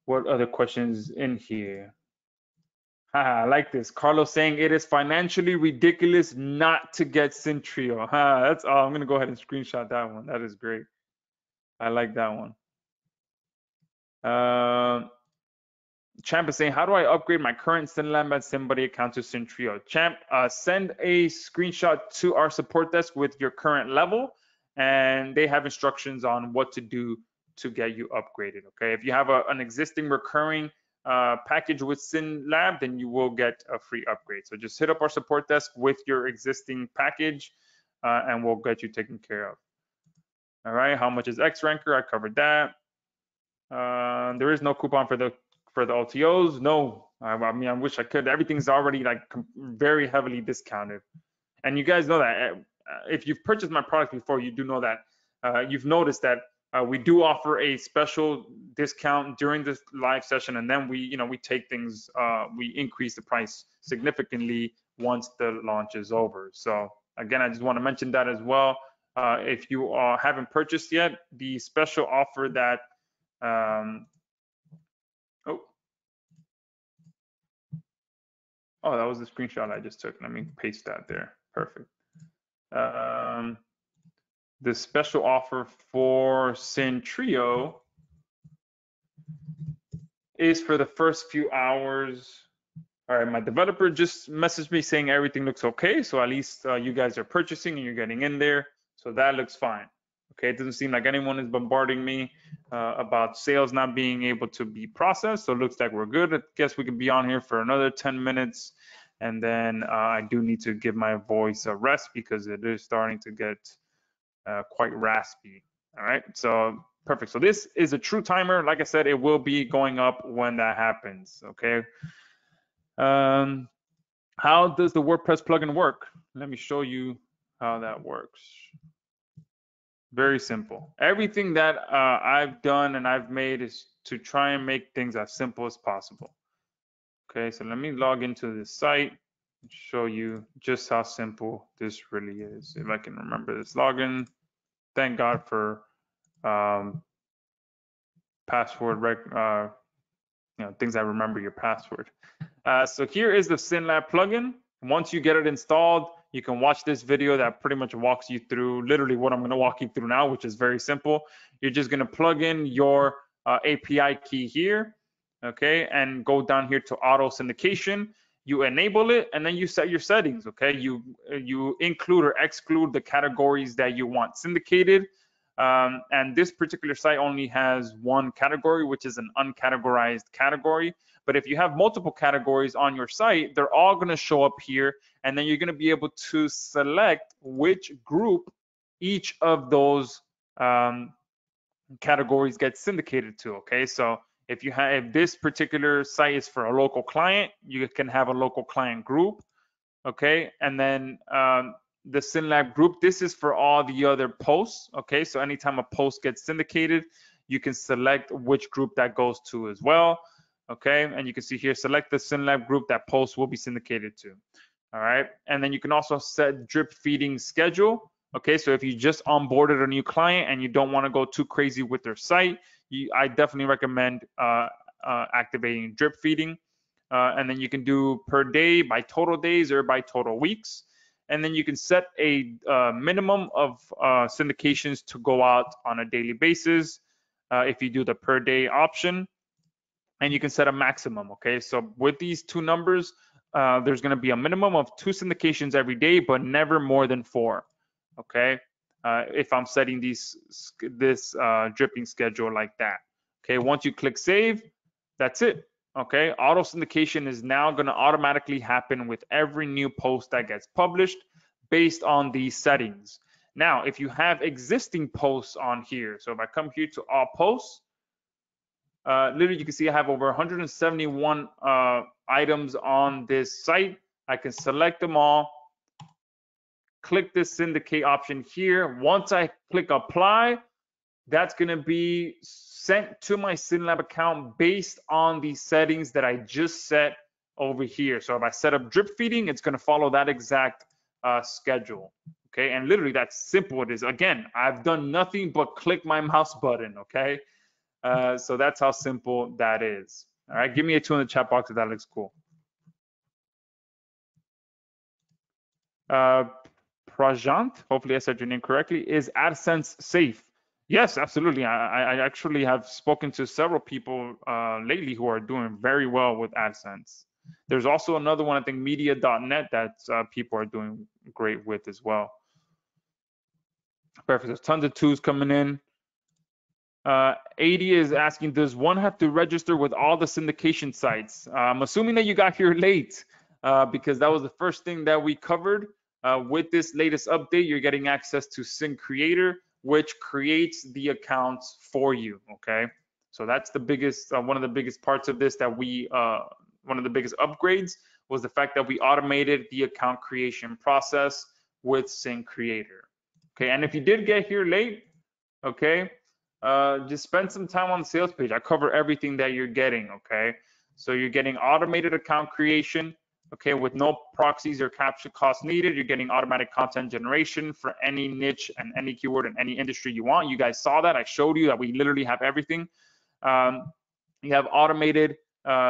what other questions in here. I like this. Carlos saying it is financially ridiculous not to get SyndTrio. That's I'm gonna go ahead and screenshot that one. That is great. I like that one. Champ is saying, how do I upgrade my current SyndLab and SyndBuddy account to SyndTrio? Champ, send a screenshot to our support desk with your current level, and they have instructions on what to do to get you upgraded. Okay, if you have an existing recurring package with SyndLab, then you will get a free upgrade. So just hit up our support desk with your existing package, and we'll get you taken care of. All right, how much is XRanker? I covered that. There is no coupon for the OTOs. No, I mean, I wish I could. Everything's already like very heavily discounted, and you guys know that. If you've purchased my product before, you do know that. You've noticed that we do offer a special discount during this live session, and then we take things, we increase the price significantly once the launch is over. So again, I just want to mention that as well. If you haven't purchased yet, the special offer that oh, that was the screenshot I just took. Let me paste that there. Perfect. The special offer for SyndTrio is for the first few hours. All right, my developer just messaged me saying everything looks okay. So at least you guys are purchasing and you're getting in there. So that looks fine. Okay, it doesn't seem like anyone is bombarding me about sales not being able to be processed. So it looks like we're good. I guess we can be on here for another 10 minutes. And then I do need to give my voice a rest because it is starting to get quite raspy. All right, so perfect. So this is a true timer. Like I said, it will be going up when that happens. Okay. How does the WordPress plugin work? Let me show you how that works. Very simple. Everything that I've done and I've made is to try and make things as simple as possible. Okay, so let me log into the site and show you just how simple this really is. If I can remember this login, thank God for password, things that remember your password. So here is the SyndLab plugin. Once you get it installed, you can watch this video that pretty much walks you through literally what I'm going to walk you through now, which is very simple. You're just going to plug in your API key here, okay, and go down here to auto syndication. You enable it, and then you set your settings, okay. You include or exclude the categories that you want syndicated. And this particular site only has one category, which is an uncategorized category. But if you have multiple categories on your site, they're all going to show up here, and then you're going to be able to select which group each of those categories get syndicated to. Okay, so if this particular site is for a local client, you can have a local client group. Okay, and then the SyndLab group, this is for all the other posts. Okay, so anytime a post gets syndicated, you can select which group that goes to as well. Okay, and you can see here, select the SyndLab group that post will be syndicated to. All right, and then you can also set drip feeding schedule. Okay, so if you just onboarded a new client and you don't want to go too crazy with their site, I definitely recommend activating drip feeding. And then you can do per day, by total days, or by total weeks. And then you can set a minimum of syndications to go out on a daily basis if you do the per day option. And you can set a maximum, okay? So with these two numbers, there's gonna be a minimum of 2 syndications every day, but never more than 4, okay? If I'm setting this dripping schedule like that. Okay, once you click save, that's it. Okay, auto syndication is now going to automatically happen with every new post that gets published based on these settings. Now, if you have existing posts on here, so if I come here to all posts, literally you can see I have over 171 items on this site. I can select them all, click this syndicate option here. Once I click apply, that's going to be sent to my SyndLab account based on the settings that I just set over here. So if I set up drip feeding, it's going to follow that exact schedule. Okay, and literally that's simple it is. Again, I've done nothing but click my mouse button. Okay, so that's how simple that is. All right, give me a 2 in the chat box if that looks cool. Prajant, hopefully I said your name correctly. Is AdSense safe? Yes, absolutely. I actually have spoken to several people lately who are doing very well with AdSense. There's also another one, I think media.net, that people are doing great with as well. Perfect. There's tons of TOOs coming in. 80 is asking, does one have to register with all the syndication sites? I'm assuming that you got here late because that was the first thing that we covered. With this latest update, you're getting access to Sync Creator, which creates the accounts for you. Okay, so that's the biggest, one of the biggest parts of this that one of the biggest upgrades was the fact that we automated the account creation process with Sync Creator. Okay, and if you did get here late, okay, just spend some time on the sales page. I cover everything that you're getting. Okay, so you're getting automated account creation. Okay, with no proxies or capture costs needed. You're getting automatic content generation for any niche and any keyword in any industry you want. You guys saw that. I showed you that we literally have everything. You have automated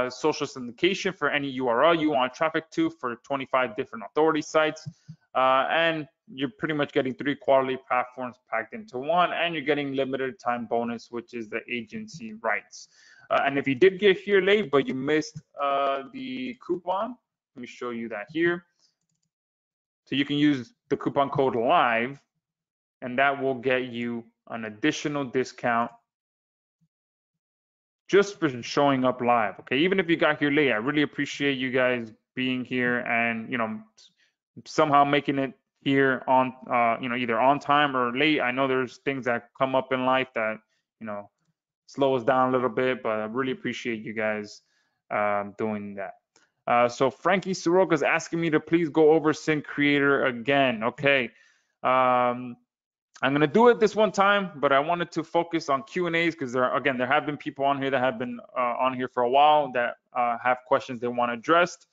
social syndication for any URL you want traffic to for 25 different authority sites. And you're pretty much getting 3 quality platforms packed into one, and you're getting limited time bonus, which is the agency rights. And if you did get here late, but you missed the coupon, let me show you that here. So you can use the coupon code LIVE, and that will get you an additional discount just for showing up live. Okay, even if you got here late, I really appreciate you guys being here and, you know, somehow making it here on, you know, either on time or late. I know there's things that come up in life that, you know, slow us down a little bit, but I really appreciate you guys doing that. So Frankie Soroka is asking me to please go over Sync Creator again. Okay. I'm gonna do it this one time, but I wanted to focus on Q&As because there have been people on here that have been on here for a while that have questions they want addressed.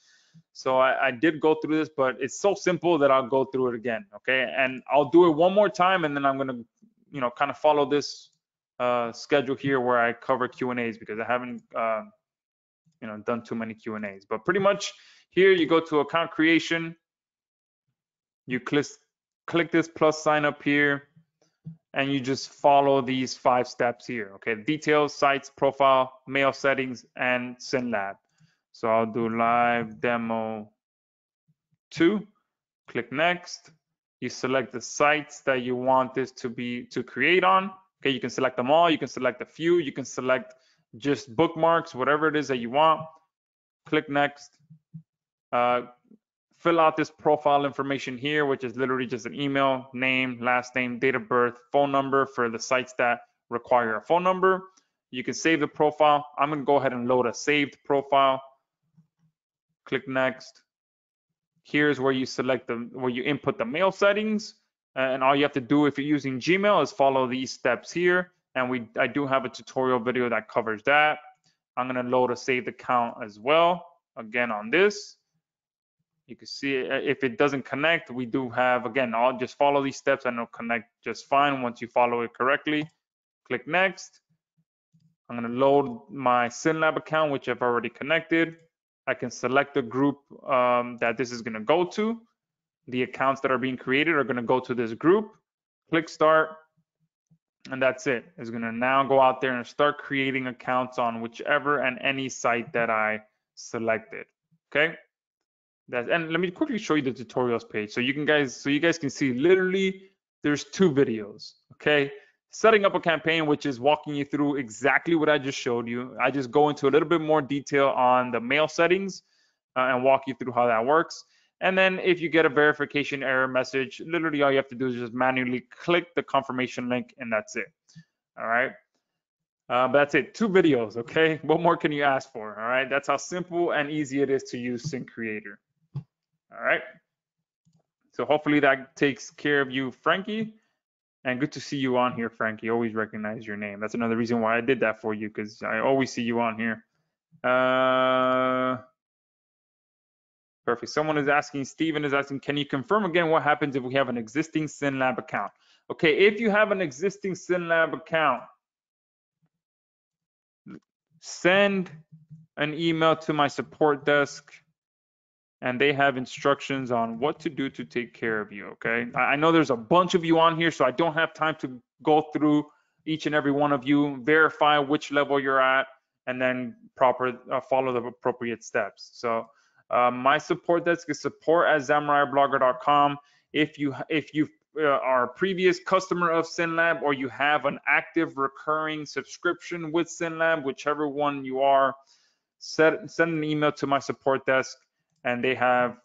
So I did go through this, but it's so simple that I'll go through it again, okay? And I'll do it one more time, and then I'm gonna, kind of follow this schedule here where I cover Q&As because I haven't, done too many Q&As. But pretty much here you go to account creation, you click this plus sign up here, and you just follow these 5 steps here, okay? Details, sites, profile, mail settings, and SyndLab. So I'll do live demo 2, click next. You select the sites that you want this to create on. Okay, you can select them all, you can select a few, you can select just bookmarks, whatever it is that you want. Click next. Fill out this profile information here, which is literally just an email, name, last name, date of birth, phone number for the sites that require a phone number. You can save the profile. I'm gonna go ahead and load a saved profile. Click next. Here's where you where you input the mail settings, and all you have to do if you're using Gmail is follow these steps here. And I do have a tutorial video that covers that. I'm gonna load a saved account as well. Again on this. You can see if it doesn't connect, we do have, again, I'll just follow these steps and it'll connect just fine once you follow it correctly. Click next. I'm going to load my SyndLab account, which I've already connected. I can select the group that this is going to go to. The accounts that are being created are going to go to this group. Click start. And that's it. It's going to now go out there and start creating accounts on whichever and any site that I selected. Okay. And let me quickly show you the tutorials page so you guys can see literally there's 2 videos. Okay, setting up a campaign, which is walking you through exactly what I just showed you. I just go into a little bit more detail on the mail settings and walk you through how that works. And then if you get a verification error message, literally all you have to do is just manually click the confirmation link and that's it. All right. But that's it, 2 videos. Okay, what more can you ask for? All right, that's how simple and easy it is to use SyndCreator. All right, so hopefully that takes care of you, Frankie, and good to see you on here, Frankie. Always recognize your name. That's another reason why I did that for you, because I always see you on here. Perfect. Someone is asking, Steven is asking, can you confirm again what happens if we have an existing SyndLab account? Okay, if you have an existing SyndLab account, send an email to my support desk and they have instructions on what to do to take care of you, okay? I know there's a bunch of you on here, so I don't have time to go through each and every one of you, verify which level you're at, and then follow the appropriate steps. So my support desk is support@zamuraiblogger.com. If you are a previous customer of SyndLab or you have an active recurring subscription with SyndLab, whichever one you are, send an email to my support desk and they have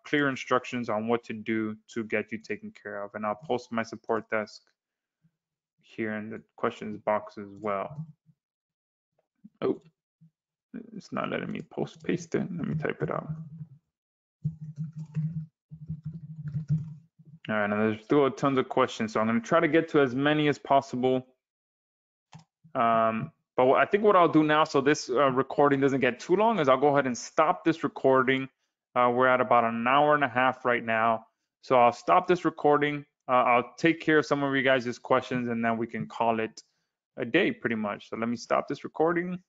clear instructions on what to do to get you taken care of. And I'll post my support desk here in the questions box as well. Oh, it's not letting me paste it. Let me type it out. All right, now there's still tons of questions, so I'm going to try to get to as many as possible. But I think what I'll do now, so this recording doesn't get too long, is I'll go ahead and stop this recording. We're at about an hour and a half right now. So I'll stop this recording. I'll take care of some of you guys' questions, and then we can call it a day pretty much. So let me stop this recording.